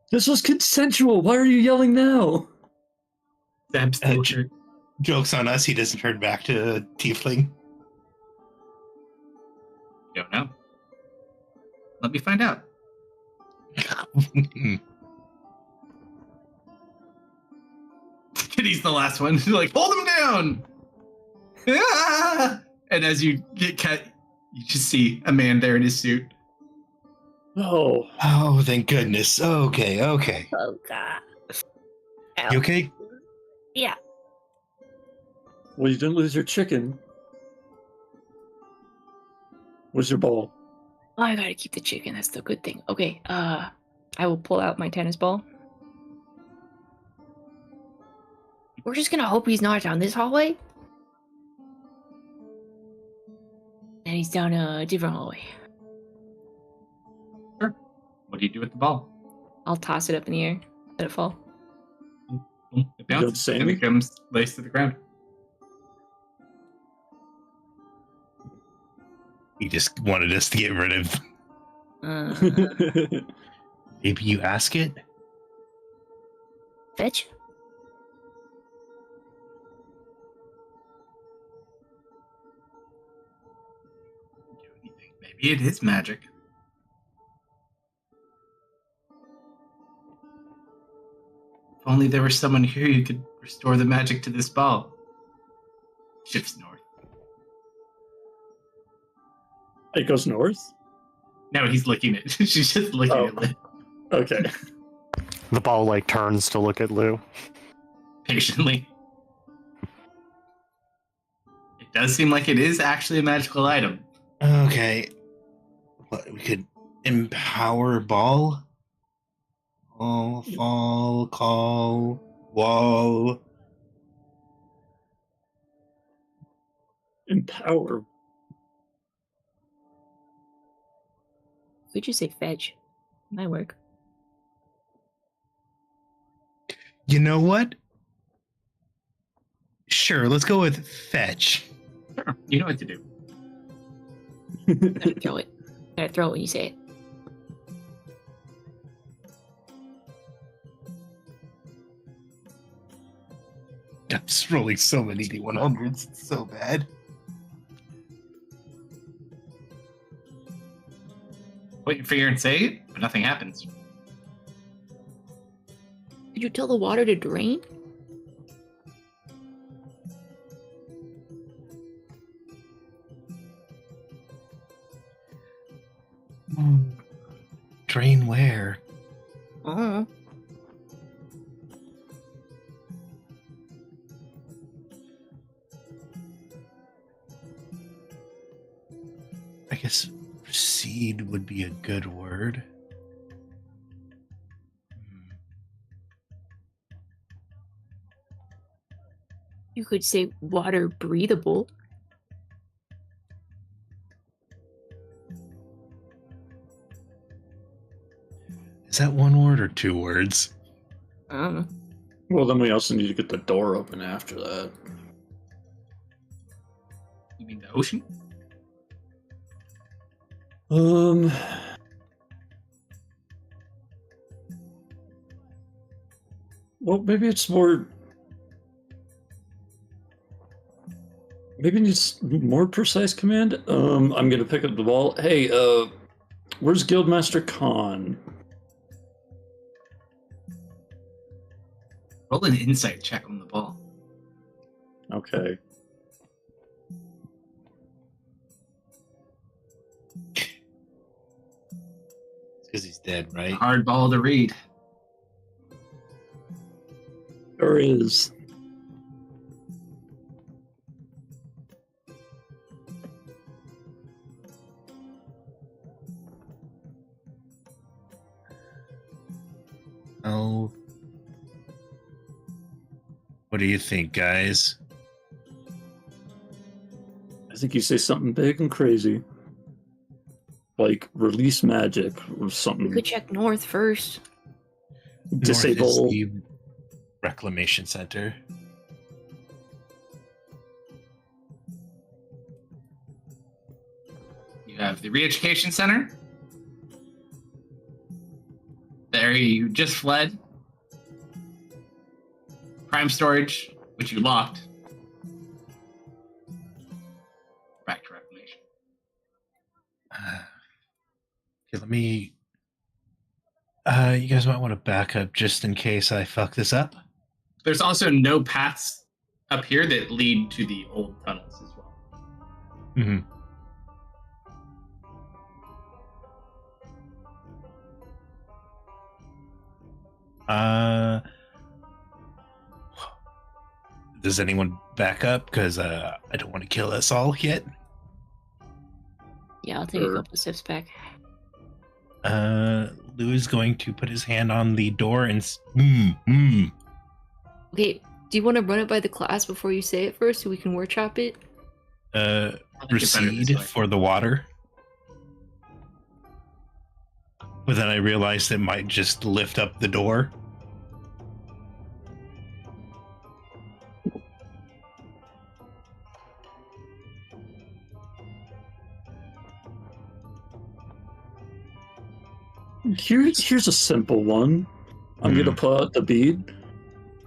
This was consensual. Why are you yelling now? Stab still hurt. Joke's on us, he doesn't turn back to Tiefling. Don't know. Let me find out. And he's the last one. You're like, hold him down! Ah! And as you get cut, you just see a man there in his suit. Oh, Oh, thank goodness. Okay. Oh, God. Ow. You okay? Yeah. well, you didn't lose your chicken. Where's your ball? Oh, I gotta keep the chicken. That's the good thing. Okay, I will pull out my tennis ball. We're just gonna hope he's not down this hallway. And he's down a different hallway. What do you do with the ball? I'll toss it up in the air. Let it fall. It bounces same? and it comes lace to the ground. He just wanted us to get rid of. Maybe you ask it? Fetch? Maybe it is magic. If only there was someone here who could restore the magic to this ball. Shifts north. It goes north? No, he's licking it. She's just licking Oh. it Okay. The ball like turns to look at Lou. patiently. It does seem like it is actually a magical item. Okay. What, we could empower ball? Oh, fall, call, wall. Empower. Could you say fetch? Might work. You know what? Sure, let's go with fetch. Sure, you know what to do. Gotta throw it. Gotta throw it when you say it. I'm just rolling so many D100s. It's so bad. Wait for your and say it, but nothing happens. Did you tell the water to drain? Drain where? Oh. I guess proceed would be a good word. You could say water breathable. Is that one word or 2 words? I don't know. Well, then we also need to get the door open after that. You mean the ocean? Well, maybe it's more. Maybe it needs more precise command. I'm gonna pick up the ball. Hey, where's Guildmaster Khan? Roll an insight check on the ball. Okay. Because he's dead, right? Hard ball to read. There is. Oh. What do you think, guys? I think you say something big and crazy. Like release magic or We something. could check north first. North is Disable. the reclamation center. You have the re-education center. The area you just fled. Prime storage, which you locked. Back to reclamation. Okay, let me. You guys might want to back up just in case I fuck this up. There's also no paths up here that lead to the old tunnels as well. Mm-hmm. Does anyone back up? Because I don't want to kill us all yet. Yeah, I'll take a Sure. couple steps back. Lou is going to put his hand on the door and Okay, do you want to run it by the class before you say it first so we can workshop it? I think it's better this recede way. for the water. But then I realized it might just lift up the door. Here's a simple one. I'm gonna pull out the bead.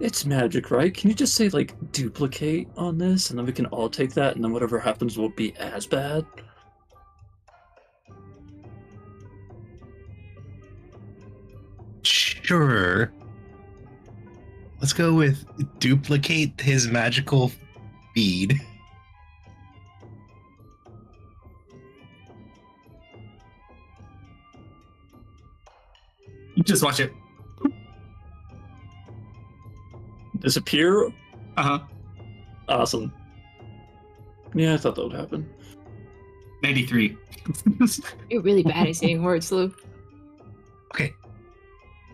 It's magic, right? Can you just say like duplicate on this, and then we can all take that, and then whatever happens won't be as bad? Sure. Let's go with duplicate his magical bead. You just watch it. Disappear? Uh-huh. Awesome. Yeah, I thought that would happen. 93. You're really bad at saying words, Lou. Okay.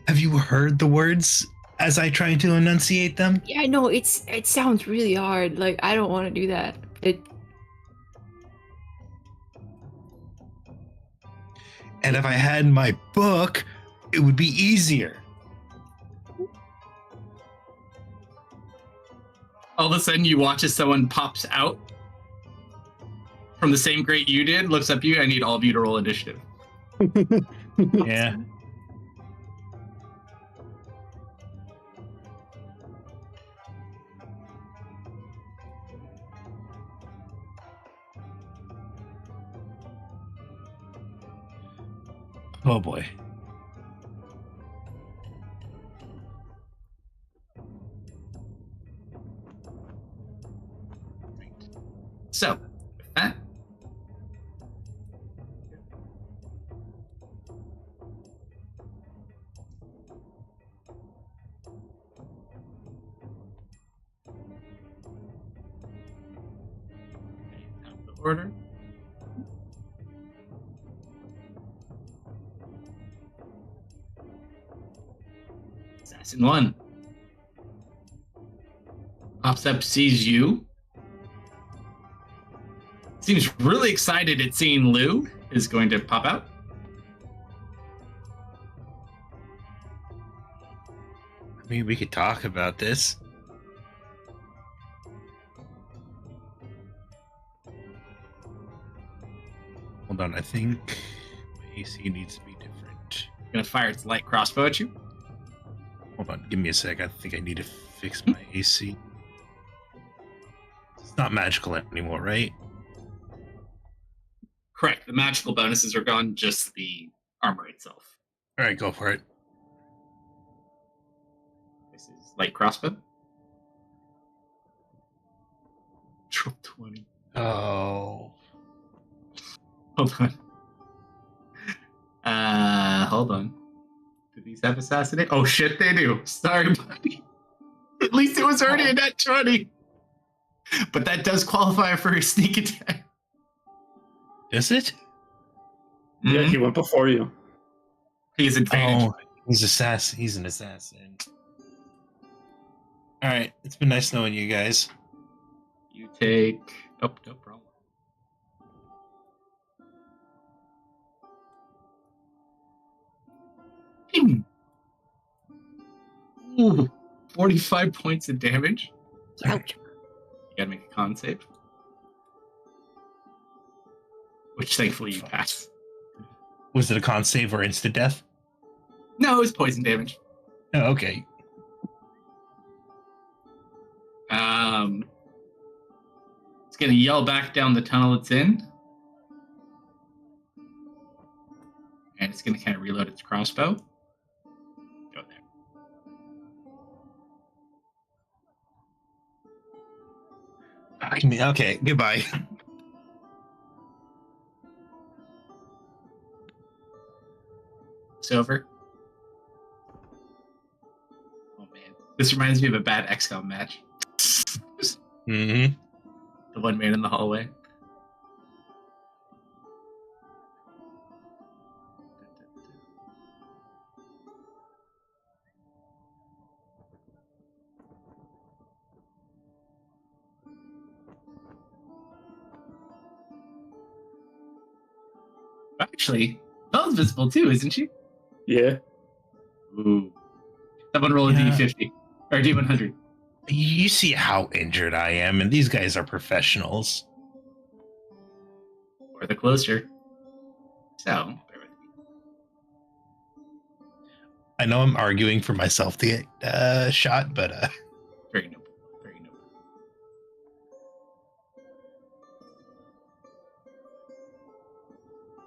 Have you heard the words as I try to enunciate them? Yeah, no, it sounds really hard. Like, I don't want to do that. And if I had my book, it would be easier. All of a sudden, you watch as someone pops out from the same grate you did, looks up at you. I need all of you to roll initiative. Yeah. Oh boy. So, with that, the order. Assassin 1. Pops up, sees you. Seems really excited at seeing Lou. Is going to pop out. I mean, we could talk about this. Hold on, I think my AC needs to be different. Gonna fire its light crossbow at you. Hold on, give me a sec. I think I need to fix my AC. It's not magical anymore, right? Correct. The magical bonuses are gone, just the armor itself. All right, go for it. This is light crossbow. Troll 20. Oh. Hold on. Hold on. Do these have assassinate? Oh shit, they do. Sorry, buddy. At least it was already a net 20. But that does qualify for a sneak attack. Is it? Yeah, he went before you. He's advantage. Oh, he's assassin. He's an assassin. All right, it's been nice knowing you guys. You take. Oh, no problem. Ooh, 45 points of damage. Ouch. You gotta make a con save. Which thankfully you pass. Was it a con save or instant death? No, it was poison damage. Oh, okay. It's gonna yell back down the tunnel it's in. And it's gonna kind of reload its crossbow. Go there. Okay, goodbye. It's over. Oh man. This reminds me of a bad XCOM match. Mm-hmm. The one man in the hallway. Actually, Belle's visible too, isn't she? Yeah. Ooh. Someone roll a Yeah. D50. Or D100. You see how injured I am, and these guys are professionals. Or the closer. So, bear with me. I know I'm arguing for myself to get shot, but Very noble. Very noble.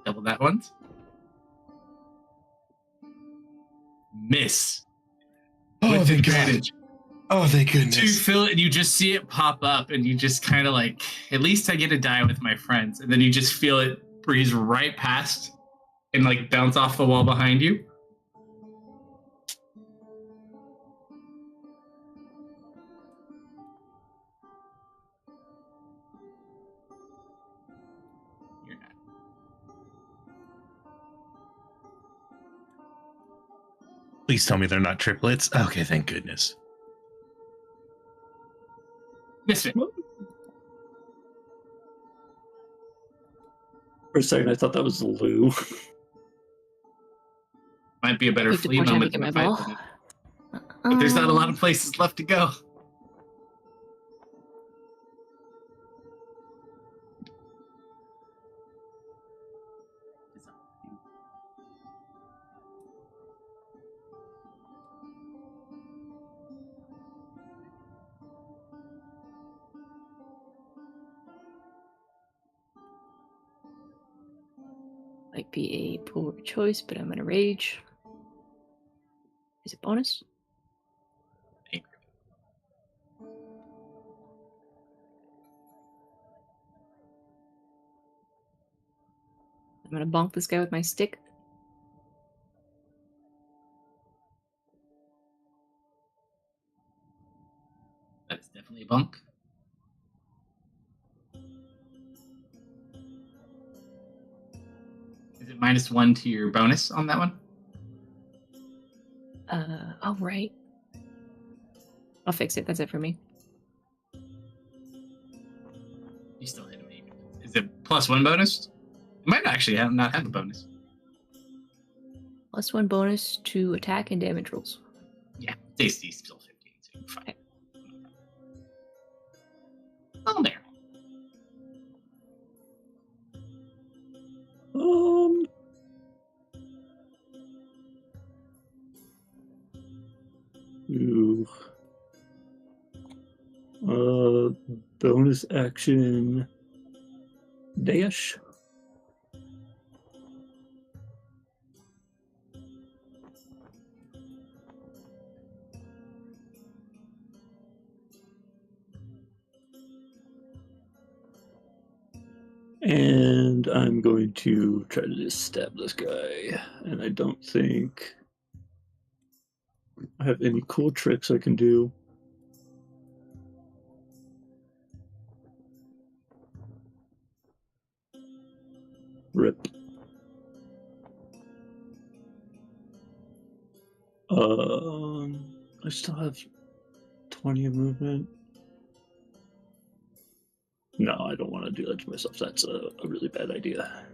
Double that once. Miss. With thank God. advantage. Oh, thank You goodness. feel it and you just see it pop up and you just kind of like, at least I get to die with my friends. And then you just feel it breeze right past and like bounce off the wall behind you. You're not. Please tell me they're not triplets. Okay, thank goodness. Misfit. For a second, I thought that was Lou. Might be a better Wait, flea before I moment get in my the fight. ball. than it- But there's not a lot of places left to go. Might be a poor choice, but I'm gonna rage. Is it bonus? I'm gonna bonk this guy with my stick. That is definitely a bunk. Is it -1 to your bonus on that one? Oh right. I'll fix it. That's it for me. Is it +1 bonus? It might actually not have a bonus. +1 bonus to attack and damage rolls. Yeah, DC's still 15, so you're fine. Oh, there. Ooh. Bonus action dash. And I'm going to try to just stab this guy. And I don't think I have any cool tricks I can do. Rip. I still have 20 of movement. No, I don't want to do that to myself. That's a really bad idea.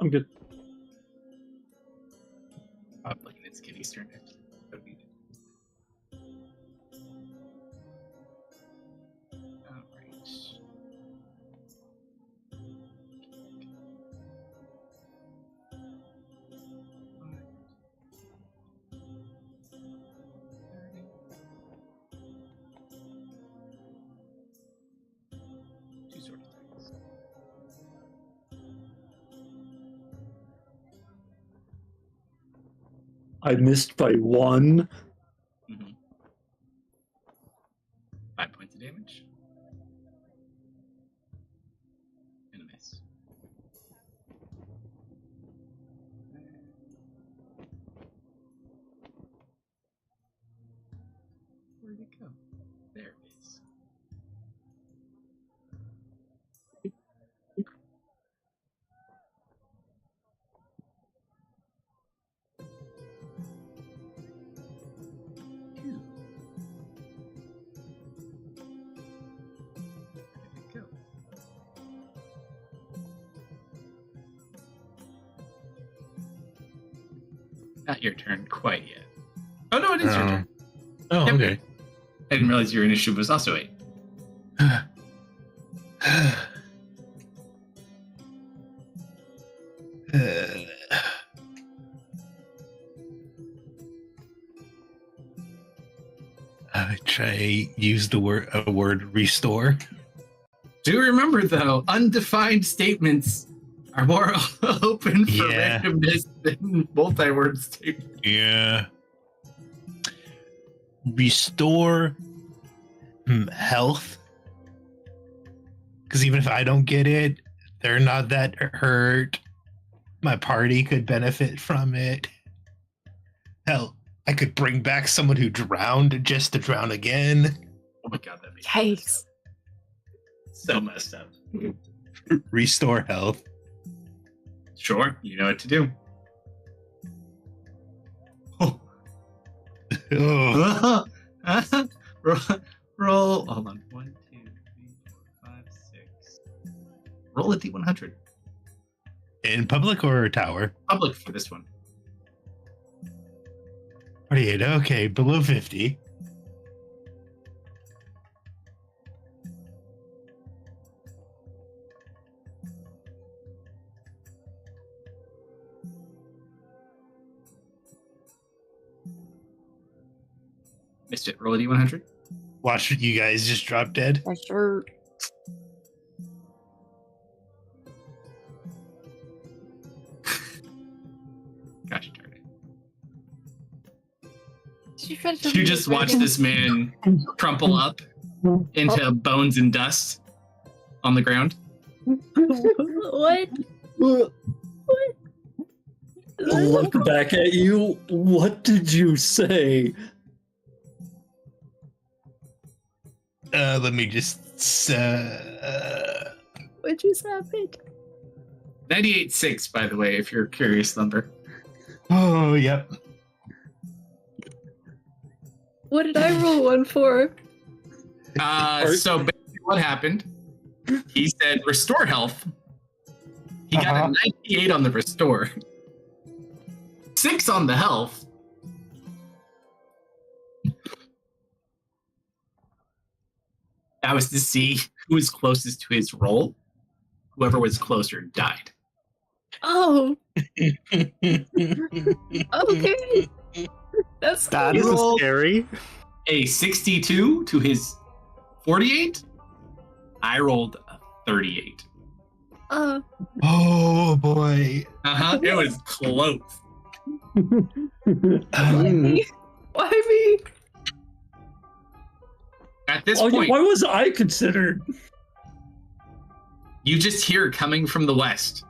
I'm good. I'm looking at Skitty's turn next. That'd be Alright. Two sword attacks. I missed by 1. 5 points of damage. And a miss. Where'd it go? There it is. Go. Not your turn quite yet. Oh no, it is your turn. Oh, Yep. okay. I didn't realize your initiative was also 8. I try use the word restore. Do remember though, undefined statements are more open for Yeah. randomness than multi-word statements. Yeah. Restore health. Because even if I don't get it, they're not that hurt. My party could benefit from it. Hell, I could bring back someone who drowned just to drown again. Oh my god, that'd be Yikes. so messed up. Restore health. Sure, you know what to do. Oh. Oh, roll. Hold on. 1, 2, 3, 4, 5, 6. Roll a d100. in public or tower? Public for this one. 48. Okay, below 50. Missed it. Roll a d100. Watch you guys just drop dead. For sure. Gosh darn Did it. You just watch this man crumple up into bones and dust on the ground. What? Look back at you. What did you say? Let me just. What just happened? 98.6, by the way, if you're curious, Lumber. Oh, yep. What did I roll one for? So basically what happened. He said restore health. He got a 98 on the restore. 6 on the health. That was to see who was closest to his roll. Whoever was closer died. Oh, okay. That's That You is rolled- scary. A 62 to his 48. I rolled a 38. Oh boy. It was close. why me? Why me? At this Oh, point, why was I considered? you just hear it coming from the west.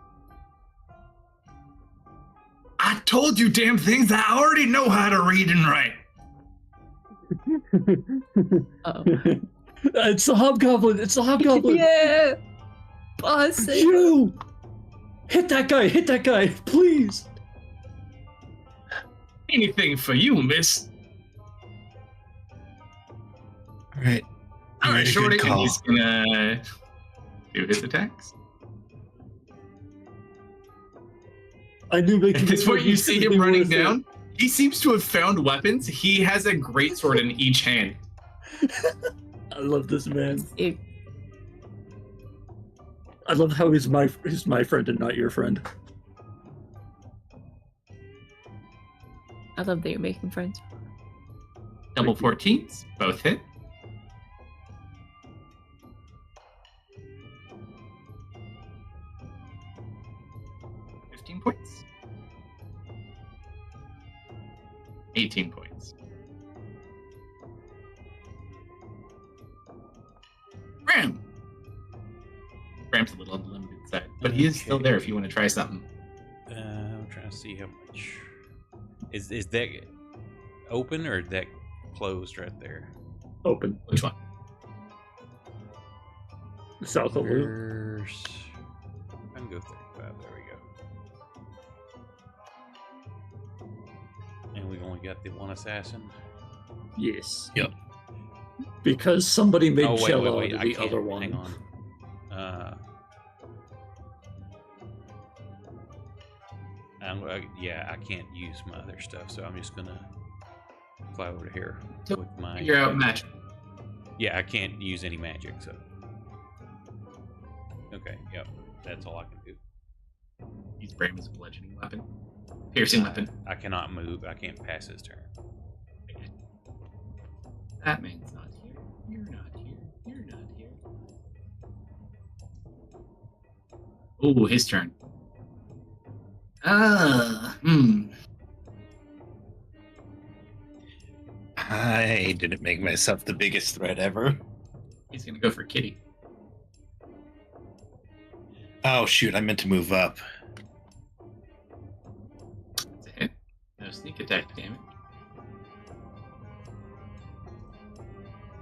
I told you damn things. I already know how to read and write. Oh. It's the hobgoblin. It's the hobgoblin. Yeah. Boss. You hit that guy. Hit that guy, please. Anything for you, miss. All right. All right, Good Shorty, and call. he's gonna do his attacks. I knew making At this point, you was see gonna him be running worth it. down. He seems to have found weapons. He has a greatsword in each hand. I love this man. It, I love how he's my friend and not your friend. I love that you're making friends. Double 14s, both hit. Points. 18 points. Bram! Bram's a little on the limited side, but he is still there if you want to try something. I'm trying to see how much. Is that open or is that closed right there? Open. Which one? South of Loop. Where's... I can go 35. There we go. And we've only got the one assassin. Yes. Yep. Because somebody made Oh wait, Cello wait, into I the can't. other one. Hang on. Yeah, I can't use my other stuff, so I'm just gonna fly over to here So, with my. Figure out magic. Yeah, I can't use any magic, so. Okay, yep, that's all I can do. Use Bram as a bludgeoning weapon. Piercing weapon. I cannot move. I can't pass his turn. That man's not here. You're not here. You're not here. Oh, his turn. I didn't make myself the biggest threat ever. He's gonna go for Kitty. Oh shoot, I meant to move up. It's a hit. No sneak attack damage.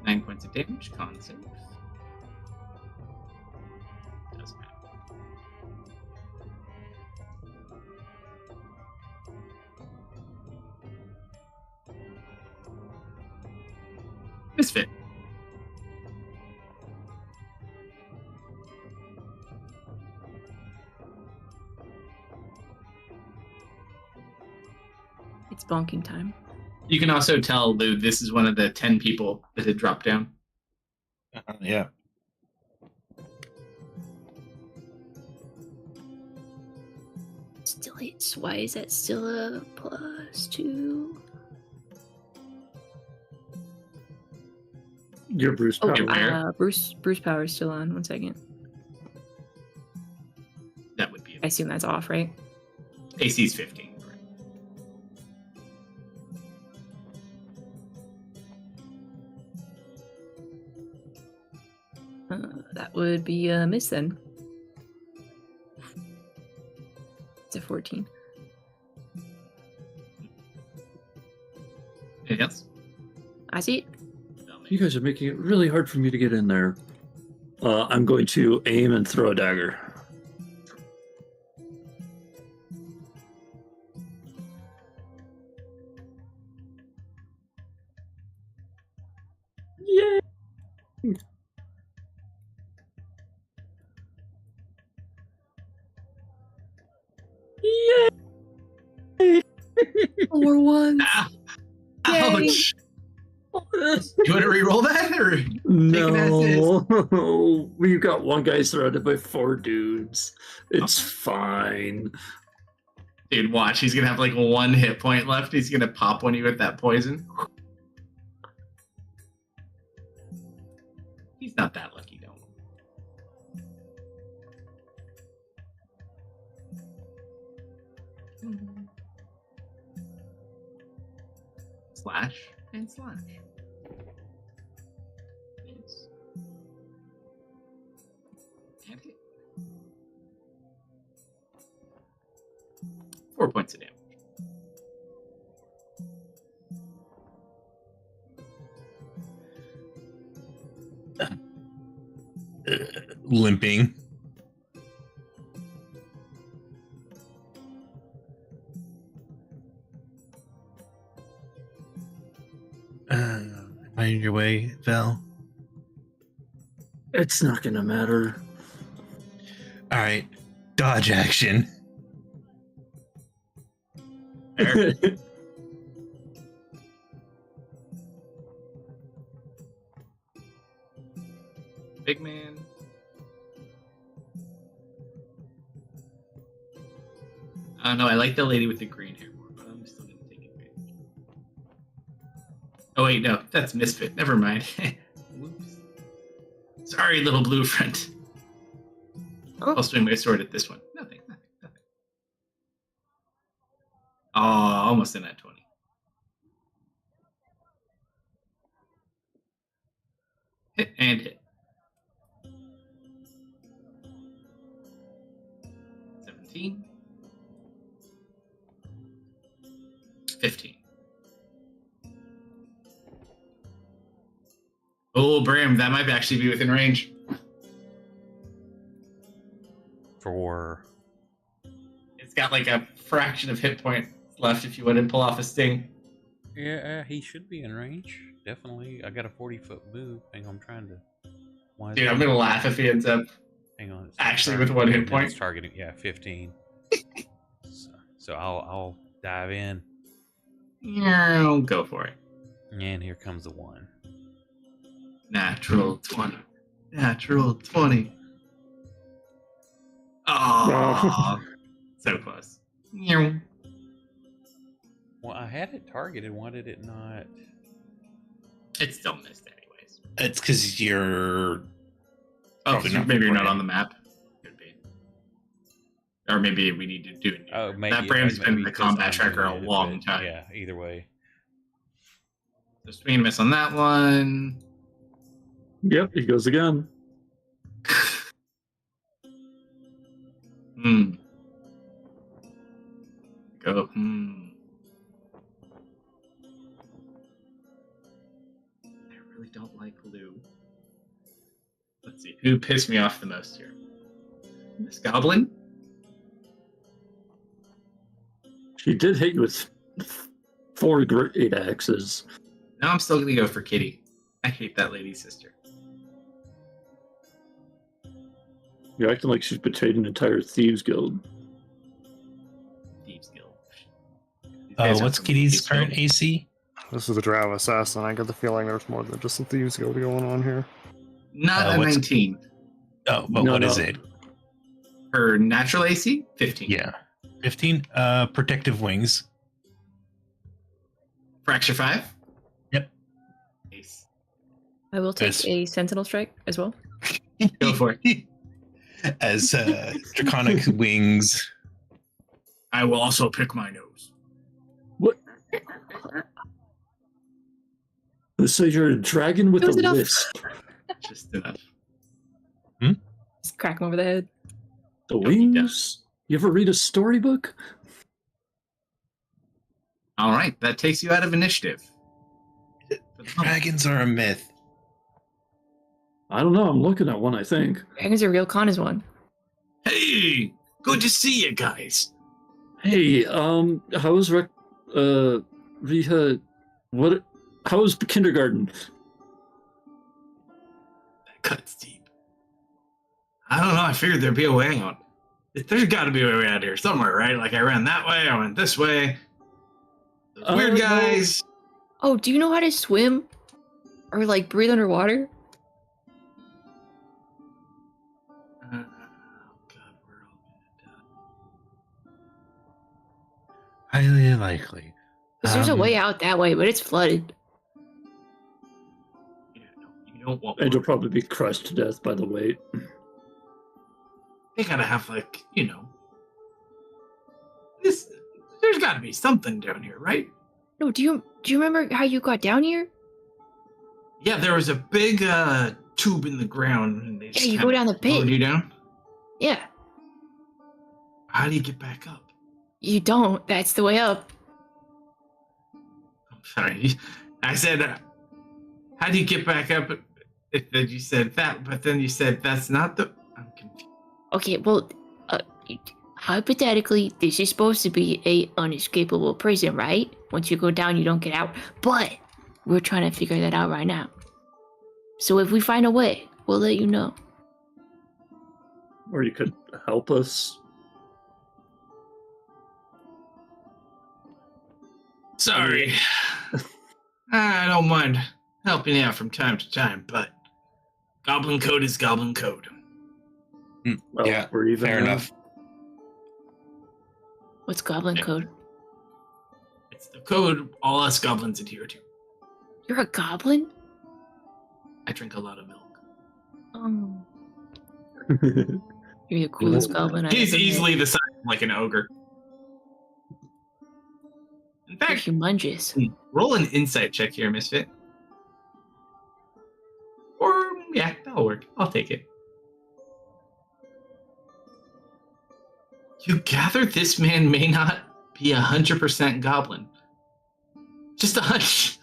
9 points of damage. Con save. Doesn't matter. Misfit. It's bonking time. You can also tell Lou this is one of the 10 people that had dropped down. Yeah. Still hits. Why is that still a +2? Your Bruce Oh, Power. where? Bruce Power is still on. 1 second. That would be I assume that's off, right? AC's 15. That would be a miss then. It's a 14. Anything else? I see it. You guys are making it really hard for me to get in there. I'm going to aim and throw a dagger. Yay! 4 ones. Ouch. You want to re-roll that, or No, we've got one guy surrounded by 4 dudes. It's fine. dude? Watch, he's gonna have like 1 hit point left. He's gonna pop on you with that poison. He's not that lucky, though. Slash and slash. Yes. And hit. 4 points of damage. Limping. Find your way, Val. It's not gonna matter. All right, dodge action. Fair. Big man. I don't know. I like the lady with the green hair more, but I'm still gonna take advantage. Oh wait, no, that's Misfit. Never mind. Whoops. Sorry, little blue friend. I'll swing my sword at this one. Nothing. Oh, almost in that 20. Hit and hit. 17. 15. Oh, Bram, that might actually be within range. For It's got like a fraction of hit point left if you want to pull off a sting. yeah, he should be in range. Definitely. I got a 40-foot move. Hang on, I'm trying to. Why is Dude, it- I'm gonna laugh if he ends up Hang on. it's actually targeting- with 1 hit no, point. It's targeting. Yeah, 15. so I'll dive in, Yeah, go for it. and here comes the 1. Natural 20. Natural 20. Oh, so close. Meow. Well, I had it targeted. Why did it not? It still missed anyways. It's because you're. Oh, Probably not maybe you're not recording. on the map. Could be. Or maybe we need to do it. Oh, maybe that Bram's been in the because combat I'm tracker a doing it, long but time. Yeah, either way. So swing and miss on that one. Yep, he goes again. Hmm. Go. I really don't like Lou. Let's see. Who pissed me off the most here? This goblin? She did hit you with 4 great axes. No, I'm still going to go for Kitty. I hate that lady's sister. You're acting like she's betrayed an entire thieves guild. Thieves Guild. These guys have What's some Kitty's Thieves current Guild. AC? This is the Drow Assassin. I get the feeling there's more than just a Thieves Guild going on here. Not a what's- 19. Oh, but No, what is no. it? Her natural AC? 15. Yeah. 15. Protective wings. Fracture 5? Yep. Nice. I will take Yes. a sentinel strike as well. Go for it. As draconic wings. I will also pick my nose. So you're a dragon with It was a enough. lisp. Just enough. Just crack him over the head. The Don't need that. wings? You ever read a storybook? All right, that takes you out of initiative. Dragons are a myth. I don't know. I'm looking at one, I think. Dragon's a real con is one. Hey, good to see you guys. Hey, how was Riha? What? How was kindergarten? That cuts deep. I don't know. I figured there'd be a way out. There's got to be a way out here somewhere, right? Like I ran that way, I went this way. Those weird guys. Oh, do you know how to swim? Or like breathe underwater? Oh God, we're all gonna die. Highly likely. Because there's a way out that way, but it's flooded. You don't want. And you'll water. probably be crushed to death by the weight. They gotta have this. There's got to be something down here, right? No, do you remember how you got down here? Yeah, there was a big tube in the ground. And they Yeah, just you kinda go down the pit. lowered you down. Yeah. How do you get back up? You don't. That's the way up. I'm sorry. I said, how do you get back up? Then you said that, but then you said that's not the. I'm confused. Okay, well, hypothetically, this is supposed to be a unescapable prison, right? Once you go down, you don't get out. But we're trying to figure that out right now. So if we find a way, we'll let you know. Or you could help us. Sorry. I don't mind helping you out from time to time, but Goblin Code is Goblin Code. Oh, Yeah, we're even fair now. enough. What's Goblin Yeah. Code? It's the code all us goblins adhere to. You're a goblin? I drink a lot of milk. Oh, you're the coolest goblin I've He's ever met. easily the size of like an ogre. In You're fact, humongous. roll an insight check here, Misfit. Or, yeah, that'll work. I'll take it. You gather this man may not be 100% goblin. Just a hunch.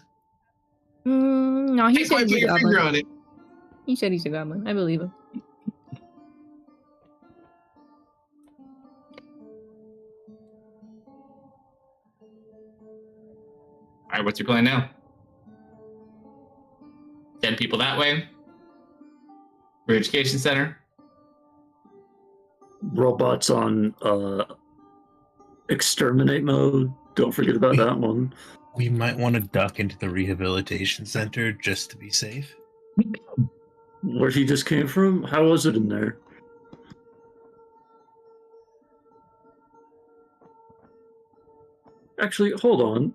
No, he Can't said quite he's put a your finger goblin. on it. He said he's a goblin. I believe him. Alright, what's your plan now? 10 people that way. Re-education center. Robots on exterminate mode. Don't forget about that one. We might want to duck into the rehabilitation center just to be safe. Where he just came from? How was it in there? Actually, hold on.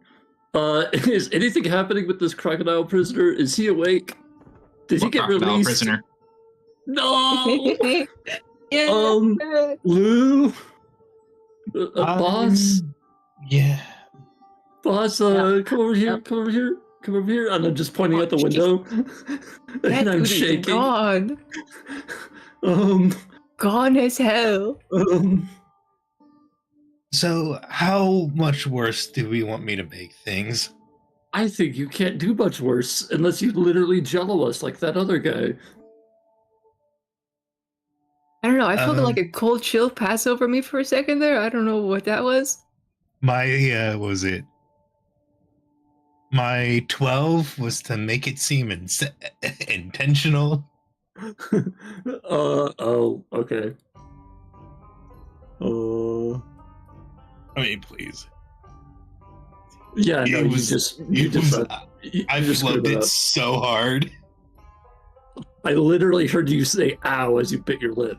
Is anything happening with this crocodile prisoner? Is he awake? Did he What get crocodile released? prisoner? No! Yeah. Lou? Boss? Yeah. Boss, come over here, come over here, come over here. And I'm just pointing out the Oh, window. That and I'm dude is shaking. gone. Um, Gone as hell. So, how much worse do we want me to make things? I think you can't do much worse unless you literally jello us like that other guy. I don't know. I felt Um, like a cold chill pass over me for a second there. I don't know what that was. My, what was it? My 12 was to make it seem intentional. Oh, okay. I mean, please. Yeah, no, It you was- just I just screwed flubbed it it up. so hard. I literally heard you say "ow" as you bit your lip.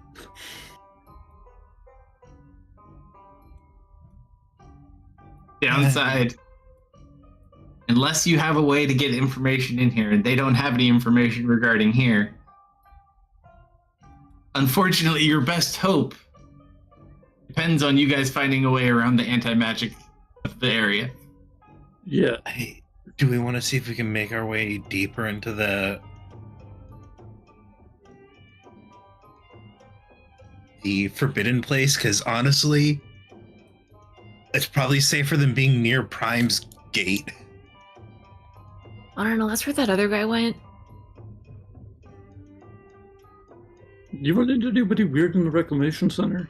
Downside. Unless you have a way to get information in here, and they don't have any information regarding here. Unfortunately, your best hope depends on you guys finding a way around the anti-magic of the area. Yeah, Hey, do we want to see if we can make our way deeper into the forbidden place? Because honestly, it's probably safer than being near Prime's gate. I don't know. That's where that other guy went. you run into anybody weird in the reclamation center?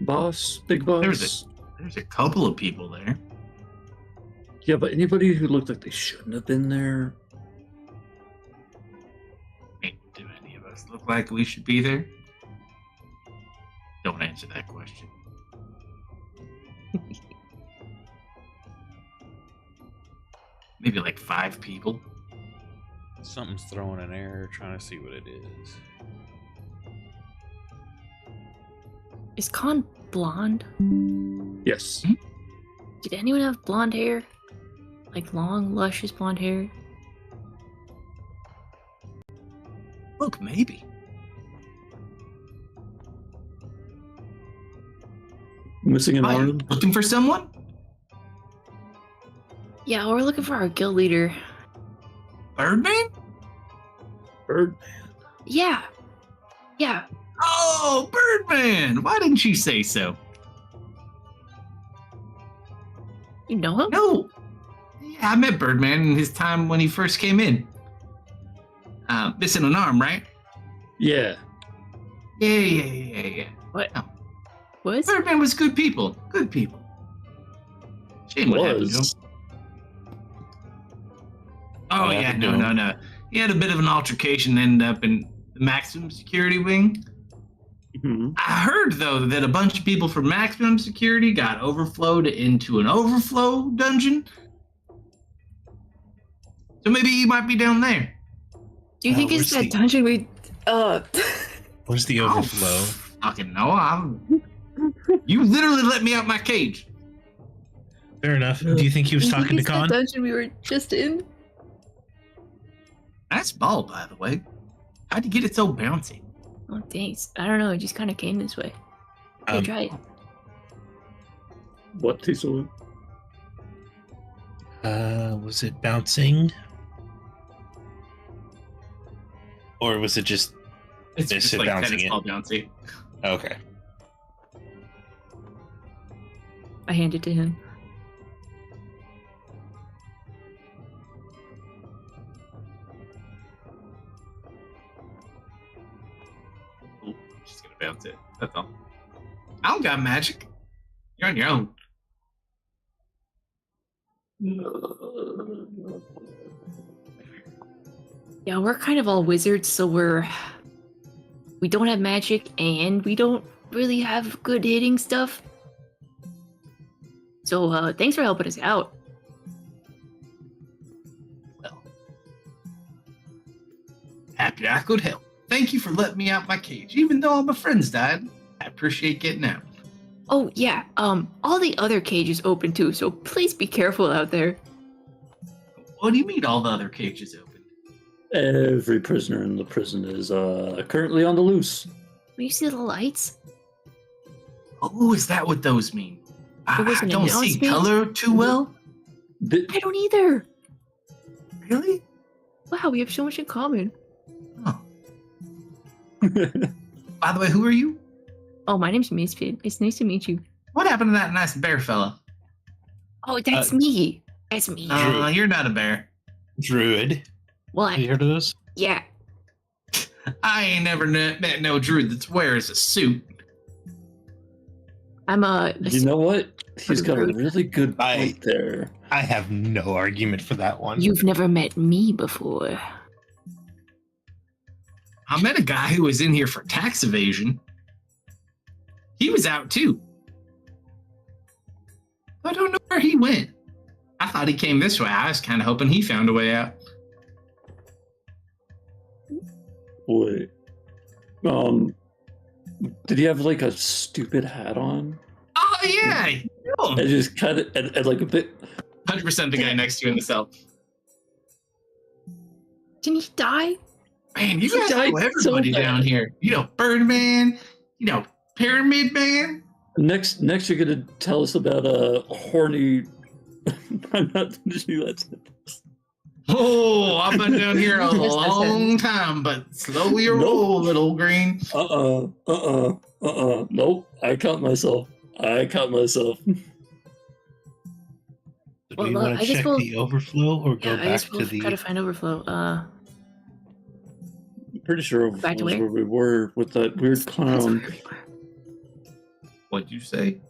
Boss, big boss. There's a couple of people there. Yeah, but anybody who looked like they shouldn't have been there. Hey, do any of us look like we should be there? Don't answer that question. maybe like 5 people. Something's throwing an error, trying to see what it is. Is Khan blonde? Yes. Did anyone have blonde hair? Like long, luscious blonde hair? Look, maybe. Missing an Are you arm. looking for someone? Yeah, we're looking for our guild leader. Birdman? Bird. Yeah. Yeah. Oh, Birdman! Why didn't you say so? You know him? No. Yeah, I met Birdman in his time when he first came in. Missing an arm, right? Yeah. Yeah. What? Oh. What? Birdman was good people. Good people. Shame what happened to him. Was. Oh, What yeah, happened to no. He had a bit of an altercation and ended up in the maximum security wing. Mhm. I heard, though, that a bunch of people from maximum security got overflowed into an overflow dungeon. So maybe he might be down there. Do you think it's where's that the- dungeon we Where's the I don't overflow? fucking know. You literally let me out my cage. Fair enough. Do you think he was do you think talking to it's that Khan? dungeon we were just in? Nice ball, by the way. How'd you get it so bouncy? Oh, thanks. I don't know. It just kind of came this way. Here, Um, try it. What Tiso? Was it bouncing? Or was it just It's Just just like bouncing tennis it. ball bouncy. okay? I hand it to him. Ooh, she's gonna bounce it. That's all. I don't got magic. You're on your own. Yeah, we're kind of all wizards, so we don't have magic and we don't really have good hitting stuff. So thanks for helping us out. Well, happy I could help. Thank you for letting me out my cage. Even though all my friends died, I appreciate getting out. Oh yeah, all the other cages open too, so please be careful out there. What do you mean all the other cages open? Every prisoner in the prison is currently on the loose. You see the lights? Oh, is that what those mean? I wasn't don't see announcement? color too well. Th- I don't either. Really? Wow, we have so much in common. Oh. By the way, who are you? Oh, my name's Misfit. It's nice to meet you. What happened to that nice bear fella? Oh, that's me. That's me. You're not a bear. Druid. Well, Have you heard of those? yeah. I ain't never met no druid that wears a suit. I'm a. You know what? He's got a really good I- point there. I have no argument for that one. You've never met me before. I met a guy who was in here for tax evasion. He was out too. I don't know where he went. I thought he came this way. I was kind of hoping he found a way out. Wait. Did he have like a stupid hat on? Oh yeah, And just kind of and like a bit. 100% the guy next to you in the cell. Didn't he die? Man, you He guys died know so everybody bad. down here. You know, Birdman. You know, Pyramid Man. Next, you're gonna tell us about a horny. I'm not finishing that sentence. Oh, I've been down here a Yes, that's long time, but slowly Nope. roll, little green. Nope. I caught myself. Do Well, we look, want I to guess check we'll- the overflow or go Yeah, I back guess to we'll the? try to find overflow. Pretty sure it Back to was where? where we were with that weird That's clown. where we were. What'd you say?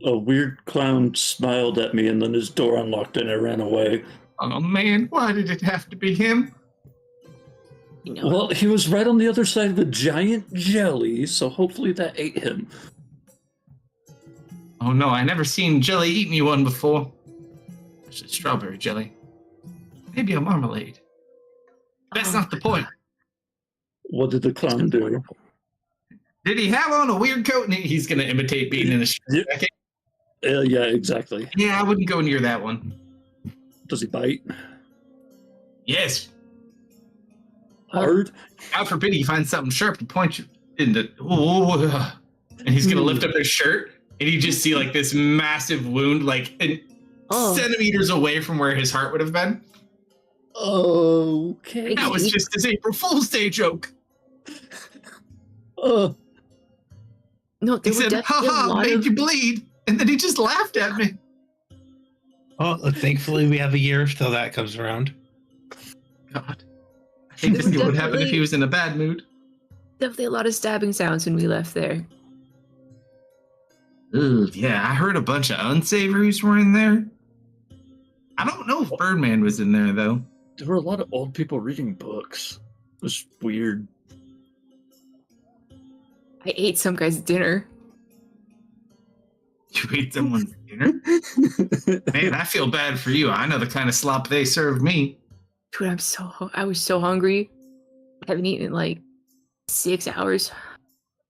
A weird clown smiled at me, and then his door unlocked, and I ran away. Oh man, why did it have to be him? You know, Well, he was right on the other side of a giant jelly, so hopefully that ate him. Oh no, I never seen Jelly eat anyone before. It's strawberry jelly. Maybe a marmalade. That's not the point. What did the clown do? Did he have on a weird coat? And he's going to imitate being in a Yep. jacket. Yeah, exactly. Yeah, I wouldn't go near that one. Does he bite? Yes. Hard? God forbid he finds something sharp to point you in the. And he's going to lift up his shirt, and you just see like this massive wound, like centimeters away from where his heart would have been. Okay. That was just his April Fool's Day joke. Uh, No, He there were said, definitely a haha, lot made of... you bleed. And then he just laughed at me. Well, thankfully we have a year till that comes around. God. I think this would happen if he was in a bad mood. Definitely a lot of stabbing sounds when we left there. Ooh, yeah, I heard a bunch of unsavories were in there. I don't know if Birdman was in there, though. there were a lot of old people reading books. It was weird. I ate some guy's dinner. You ate someone's dinner? Man, I feel bad for you. I know the kind of slop they served me. Dude, I was so hungry. I haven't eaten in like 6 hours.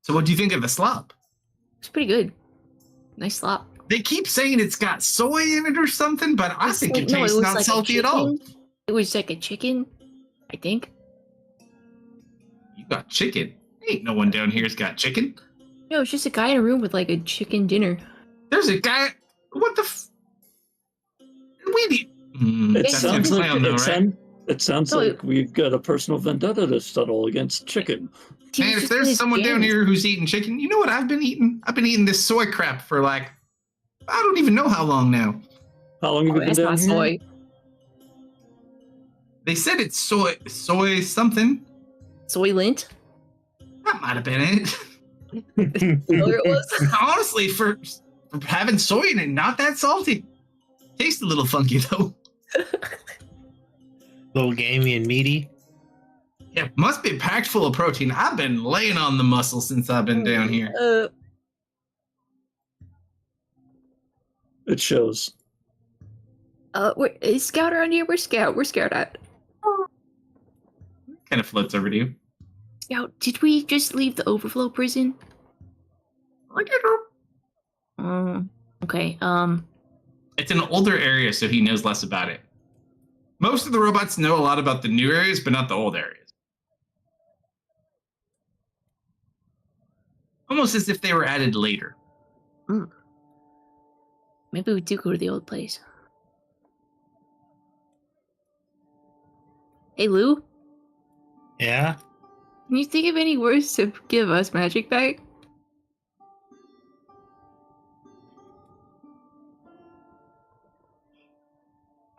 So what do you think of the slop? It's pretty good. Nice slop. They keep saying it's got soy in it or something, but I It's think like- it no, tastes was not like a salty at all. chicken. It was like a chicken, I think. You got chicken. Ain't no one down here's got chicken. No, it's just a guy in a room with like a chicken dinner. There's a guy. What the? We need. It That's sounds him like clown, though, right? it sounds No, like we've got a personal vendetta to settle against chicken. He was Man, if just in there's his someone down jams. here who's eating chicken, you know what I've been eating? I've been eating this soy crap for like, I don't even know how long now. How long have you been That's down not here? soy. They said it's soy something. Soy lint? That might have been it. Whatever it was. Honestly, for having soy in it, not that salty. Tastes a little funky though. Little gamey and meaty. Yeah, must be packed full of protein. I've been laying on the muscle since I've been down here. It shows. Is Scout around here? Where's Scout? Where's Scout at? Kind of floats over to you. Scout, did we just leave the overflow prison? Okay, It's an older area, so he knows less about it. Most of the robots know a lot about the new areas, but not the old areas. Almost as if they were added later. maybe we do go to the old place. Hey, Lou, Yeah? can you think of any words to give us magic back?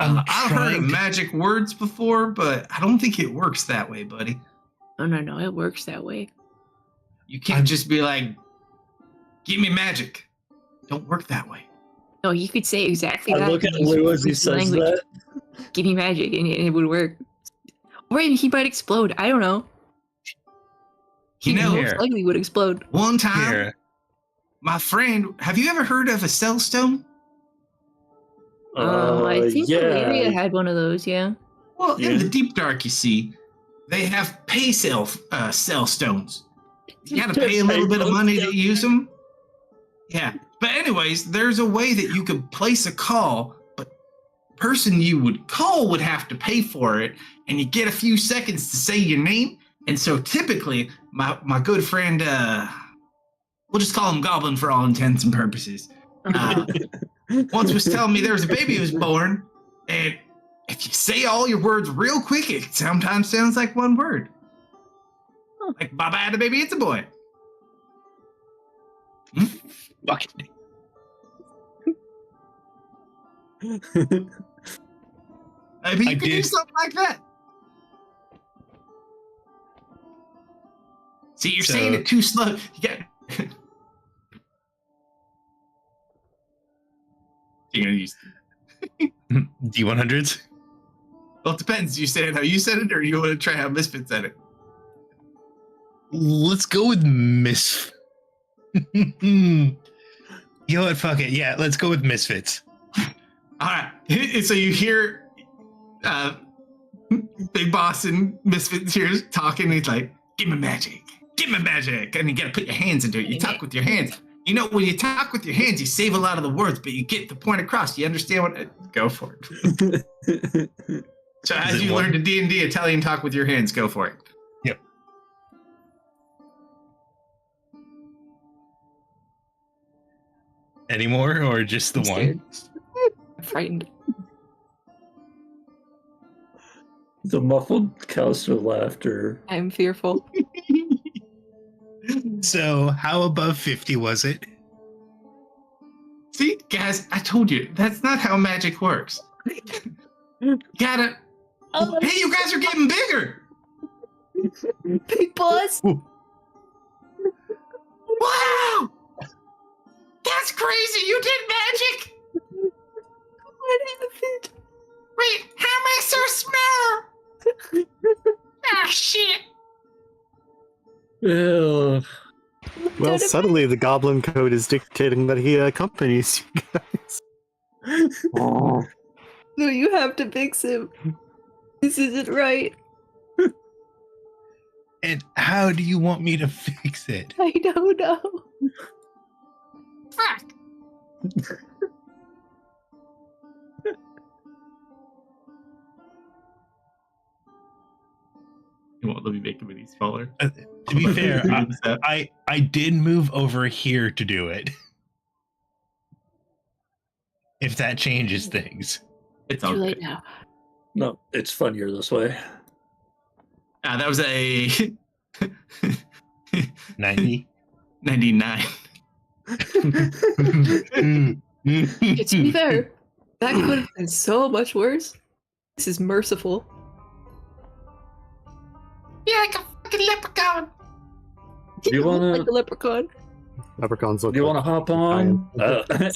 I've heard of magic words before, but I don't think it works that way, buddy. Oh, no, it works that way. You can't just be like, give me magic. Don't work that way. No, you could say exactly that. I look at and use Lou as he Bruce's says language. that. Give me magic, and it would work. Or he might explode. I don't know. You know, most likely would explode. one time, Here. my friend, have you ever heard of a cell stone? I think yeah. Valeria had one of those. Yeah. Well, Yeah. in the deep dark, you see, they have pay cell stones. You gotta pay a little bit of money to use them. Yeah. But anyways, there's a way that you could place a call, but the person you would call would have to pay for it, and you get a few seconds to say your name. And so typically, my good friend, we'll just call him Goblin for all intents and purposes, once was telling me there was a baby who was born, and if you say all your words real quick, it sometimes sounds like one word. Like, Baba had a baby, it's a boy. Fuck it. Maybe you I could do did. something like that. See, you're saying So- it too slow. You got. You're gonna use. D100s? Well, it depends. You say it how you said it, or you want to try how Misfit said it. Let's go with Misfits. You know what? Fuck it. Yeah, let's go with Misfits. All right. So you hear Big Boss and Misfits here talking. And he's like, "Give me magic, give me magic," and you gotta put your hands into it. You talk with your hands. You know, when you talk with your hands, you save a lot of the words, but you get the point across. You understand what? Go for it. So as you learn to D&D Italian talk with your hands, go for it. Yep. Any more, or just the I'm one? I'm frightened. The muffled Kalsto laughter. I'm fearful. So, how above 50 was it? See, guys, I told you, that's not how magic works. You gotta... Hey, you guys are getting bigger! Big boss. Wow! That's crazy! You did magic! What happened? Wait, how am I so small? Ah, shit! Ew. Well, suddenly the Goblin Code is dictating that he accompanies you guys. Oh. No, you have to fix him. This isn't right. And how do you want me to fix it? I don't know. Fuck! You won't let me make him any smaller. To be fair, I did move over here to do it. If that changes things. It's Too all late right. now. No, it's funnier this way. That was a 90. 99. To be fair, that could have been so much worse. This is merciful. Yeah, like a fucking leprechaun. Do you wanna? Like a leprechaun. Leprechauns look Do you like want to hop on?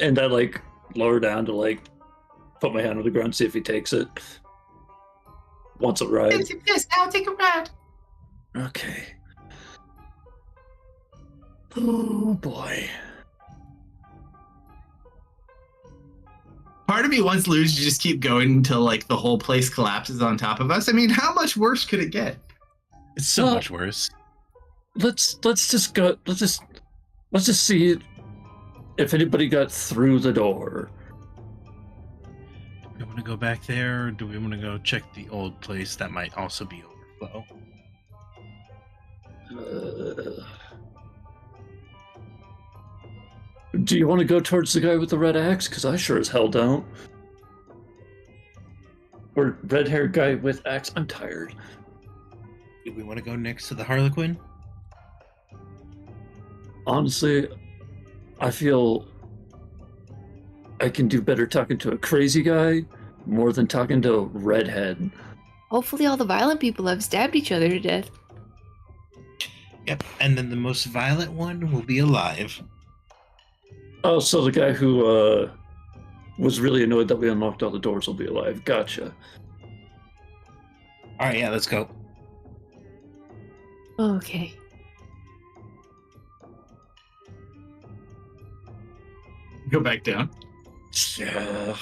And I like lower down to like put my hand on the ground, see if he takes it. Wants a ride. Yes, I'll take a ride. Okay. Oh boy. Part of me wants Luge to just keep going until like the whole place collapses on top of us. I mean, how much worse could it get? It's so No. much worse. Let's just go. Let's just see if anybody got through the door. Do we want to go back there, or do we want to go check the old place that might also be overflow? Do you want to go towards the guy with the red axe? Because I sure as hell don't. Or red-haired guy with axe. I'm tired. Do we want to go next to the Harlequin? Honestly, I feel I can do better talking to a crazy guy more than talking to a redhead. Hopefully all the violent people have stabbed each other to death. Yep, and then the most violent one will be alive. Oh, so the guy who was really annoyed that we unlocked all the doors will be alive. Gotcha. All right, yeah, let's go. Okay. Go back down. Yeah.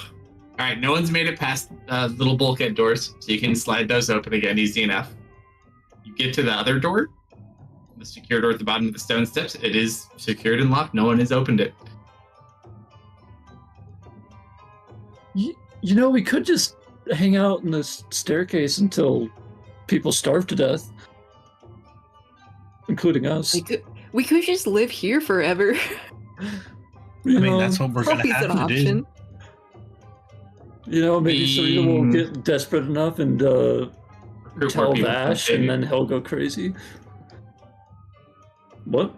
All right, no one's made it past little bulkhead doors, so you can slide those open again, easy enough. You get to the other door, the secure door at the bottom of the stone steps. It is secured and locked. No one has opened it. You know, we could just hang out in this staircase until people starve to death, including us. We could just live here forever. You I mean, know, that's what we're going to Always an have to option. do. You know, maybe Serena will get desperate enough and Recruit more tell people from Vash, the and city. then he'll go crazy. What?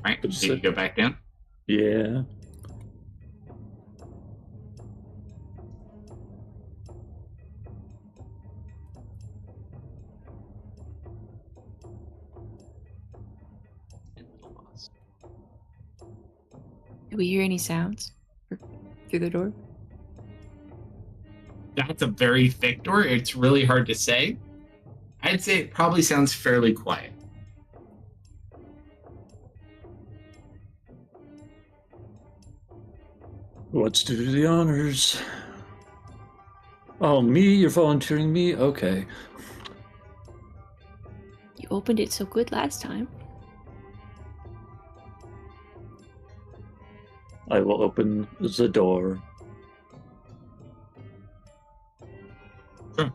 Right, What'd so you you say? go back down. Yeah. Do we hear any sounds through the door? That's a very thick door. It's really hard to say. I'd say it probably sounds fairly quiet. Let's do the honors. Oh, me? You're volunteering me? Okay. You opened it so good last time. I will open the door. Door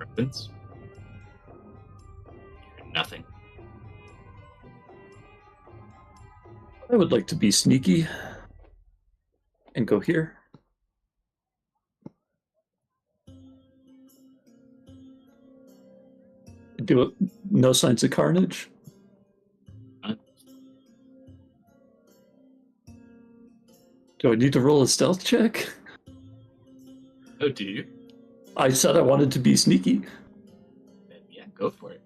opens. Nothing. I would like to be sneaky and go here. Do it. No signs of carnage. Do I need to roll a stealth check? Oh, do you? I said I wanted to be sneaky. Then yeah, go for it.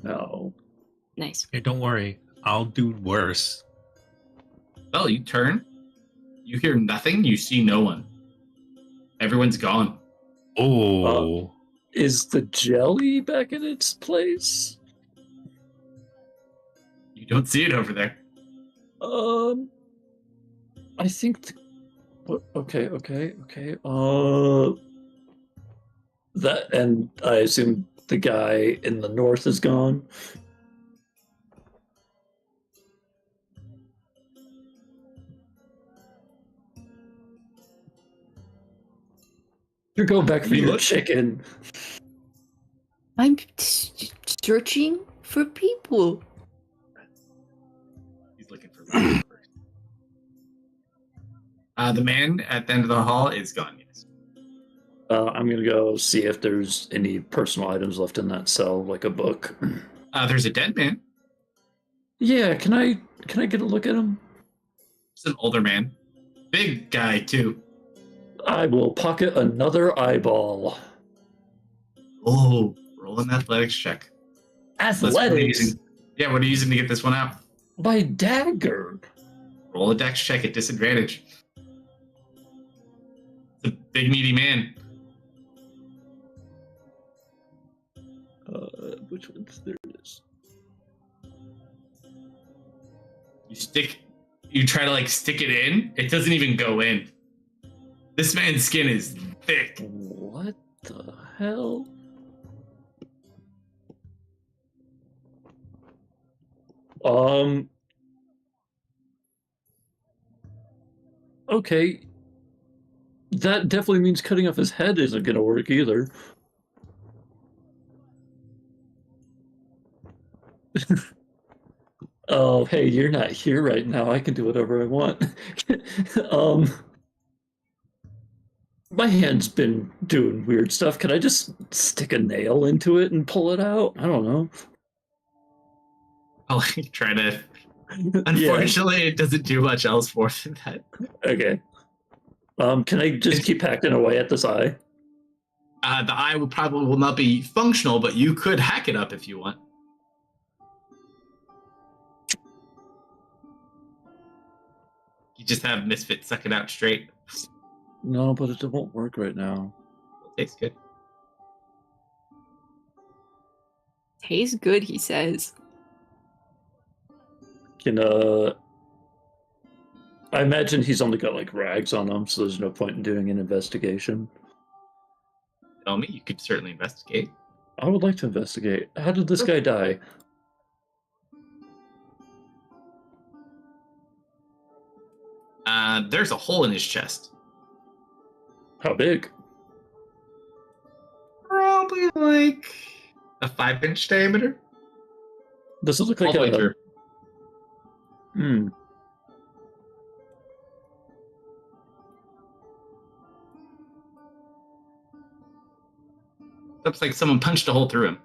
No. Nice. Hey, don't worry. I'll do worse. Well, you turn. You hear nothing. You see no one. Everyone's gone. Oh. Is the jelly back in its place? You don't see it over there. I think. Okay. That, and I assume the guy in the north is gone. You're going back for You your look- chicken. I'm searching for people. He's looking for me first. The man at the end of the hall is gone, yes. I'm gonna go see if there's any personal items left in that cell, like a book. There's a dead man. Yeah, can I get a look at him? It's an older man. Big guy, too. I will pocket another eyeball. Oh, roll an athletics check. What are you Athletics. using? Yeah, what are you using to get this one out? My dagger. Roll a dex check at disadvantage. It's a big, meaty man. Which one's there? It is. You try to stick it in. It doesn't even go in. This man's skin is thick. What the hell? Okay. That definitely means cutting off his head isn't gonna work either. Oh, hey, you're not here right now. I can do whatever I want. My hand's been doing weird stuff. Can I just stick a nail into it and pull it out? I don't know. I'll try to. Unfortunately, it doesn't do much else for that. Okay. Can I just keep hacking away at this eye? The eye will not be functional, but you could hack it up if you want. You just have Misfit suck it out straight. No, but it won't work right now. It tastes good. Tastes good, he says. Can I imagine he's only got rags on him, so there's no point in doing an investigation. Tell me, you could certainly investigate. I would like to investigate. How did this guy die? There's a hole in his chest. How big? Probably a 5-inch diameter. Does it look All like the way a... through. Looks like someone punched a hole through him.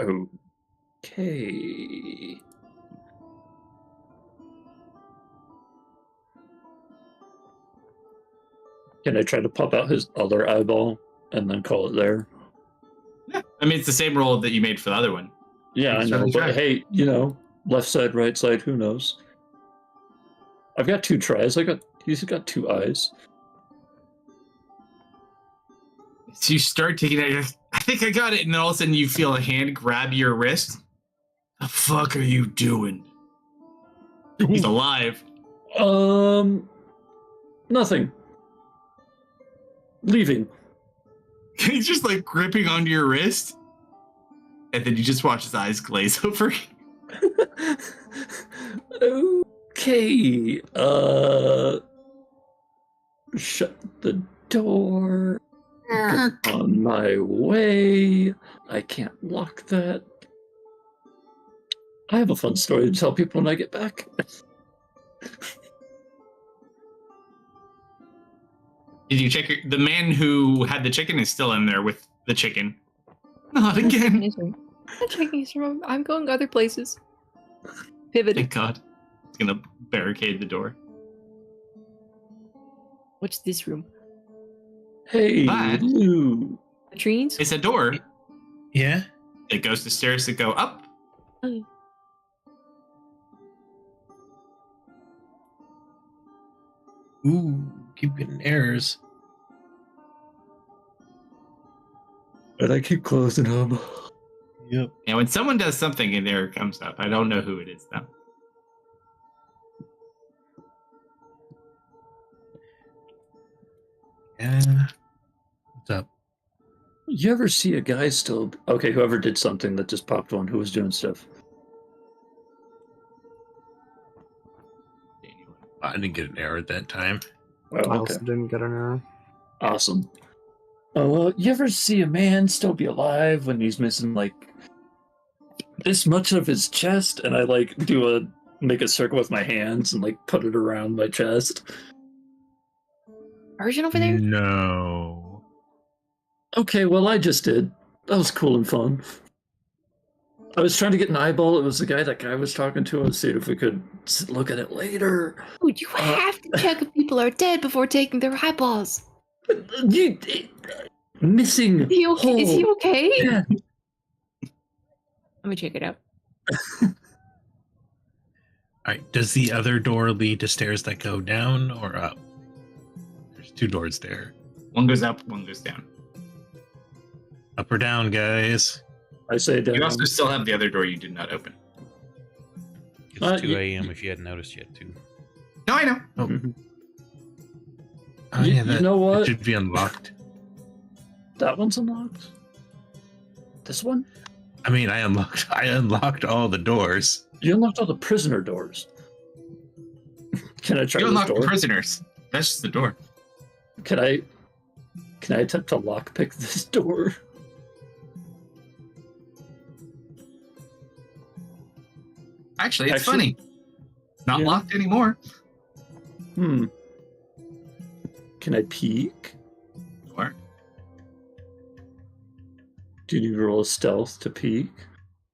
Okay. Can I try to pop out his other eyeball and then call it there? Yeah, I mean, it's the same roll that you made for the other one. Yeah, I know, certainly but try. hey, left side, right side, who knows? I've got 2 tries. I got, He's got 2 eyes. So you start taking it. You're like, I think I got it, and then all of a sudden you feel a hand grab your wrist. The fuck are you doing? He's alive. Nothing. Leaving. He's just like gripping onto your wrist, and then you just watch his eyes glaze over. Okay. Shut the door. On my way. I can't lock that. I have a fun story to tell people when I get back. Did you check the man who had the chicken is still in there with the chicken? Not again. I'm checking his room. I'm going other places. Pivoting. Thank God. It's gonna barricade the door. What's this room? Hey, Hi. Lou. Latrines? It's a door. Yeah. It goes to stairs that go up. Oh. Ooh, keep getting errors. And I keep closing them. Yep. Yeah, when someone does something and error comes up, I don't know who it is though. Yeah. What's up? You ever see a guy still... Okay, whoever did something that just popped on, who was doing stuff? I didn't get an error at that time. Oh, I okay. also didn't get an error. Awesome. You ever see a man still be alive when he's missing, like, this much of his chest? And I, like, make a circle with my hands and, like, put it around my chest. Version over there? No. Okay, well, I just did. That was cool and fun. I was trying to get an eyeball. It was the guy that guy was talking to. I was seeing if we could look at it later. Oh, you have to check if people are dead before taking their eyeballs. Missing. Is he okay? Yeah. Let me check it out. All right. Does the other door lead to stairs that go down or up? There's 2 doors there. One goes up, one goes down. Up or down, guys? I say down. You also still have the other door you did not open. It's 2 a.m. if you hadn't noticed yet, too. No, I know. Mhm. Oh, You- yeah, you that, know what? It should be unlocked. That one's unlocked. This one? I mean, I unlocked all the doors. You unlocked all the prisoner doors. Can I try You this unlock door? prisoners. That's just the door. Can I attempt to lockpick this door? Actually, it's Actually- funny. It's not Yeah. locked anymore. Can I peek? Or Do you need to roll a stealth to peek?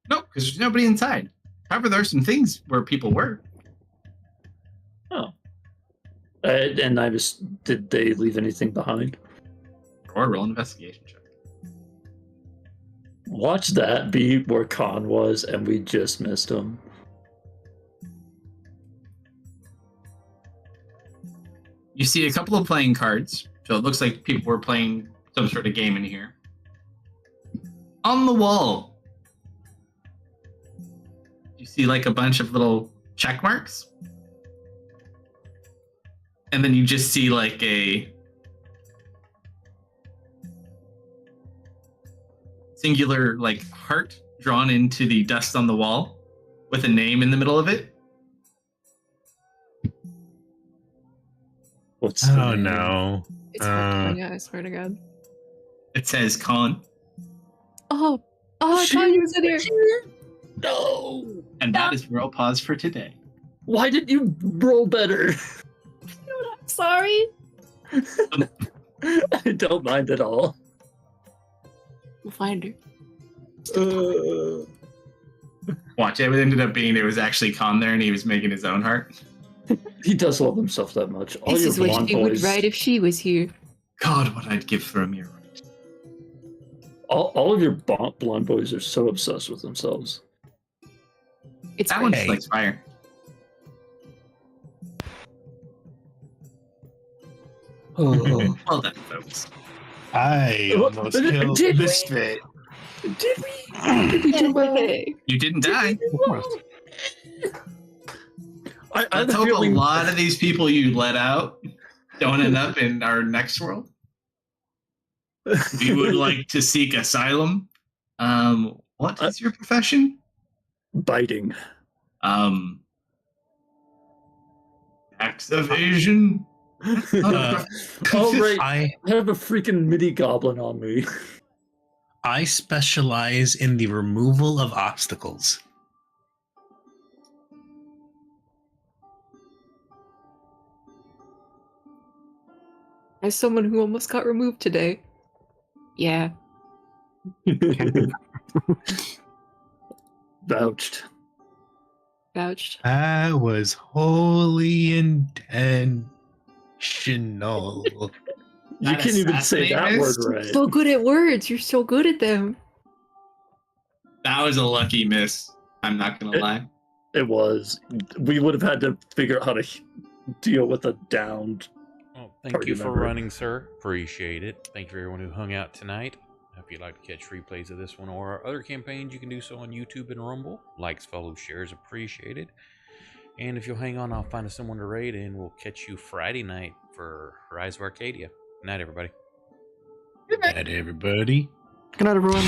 no, because there's nobody inside. However, there are some things where people were. Oh. And did they leave anything behind? Or roll an investigation check. Watch that be where Khan was, and we just missed him. You see a couple of playing cards, so it looks like people were playing some sort of game in here. On the wall, you see like a bunch of little check marks. And then you just see like a singular like heart drawn into the dust on the wall with a name in the middle of it. What's the Oh name? no. It's fucking, yeah, I swear to God. It says Khan. Oh, I thought you was in here. No! And that is where I'll pause for today. Why didn't you roll better? I'm sorry. I don't mind at all. We'll find her. Watch, it ended up being there was actually Khan there and he was making his own heart. He does love himself that much. All This your is what blonde she would boys, write if she was here. God, what I'd give for a mirror. all of your blonde boys are so obsessed with themselves. It's That one great. just likes fire. Oh, Well done, folks. I almost killed Did we? Misfit. Did we do well? You didn't die. Of course. I have Let's a hope feeling a lot of these people you let out don't end up in our next world. You would like to seek asylum. What is your profession? biting. Tax evasion. Oh right, I I have a freaking mini goblin on me. I specialize in the removal of obstacles. As someone who almost got removed today. Yeah. Vouched. Vouched. That was wholly intentional. You That can't even say that assassinate word miss? right. So good at words. You're so good at them. That was a lucky miss. I'm not gonna lie. It was. We would have had to figure out how to deal with a downed. Well, thank Party you for member. running, sir. Appreciate it. Thank you for everyone who hung out tonight. If you'd like to catch replays of this one or our other campaigns, you can do so on YouTube and Rumble. Likes, follows, shares, appreciated. And if you'll hang on, I'll find someone to raid, and we'll catch you Friday night for Rise of Arcadia. Good night, everybody. Good night, everybody. Good night, everyone.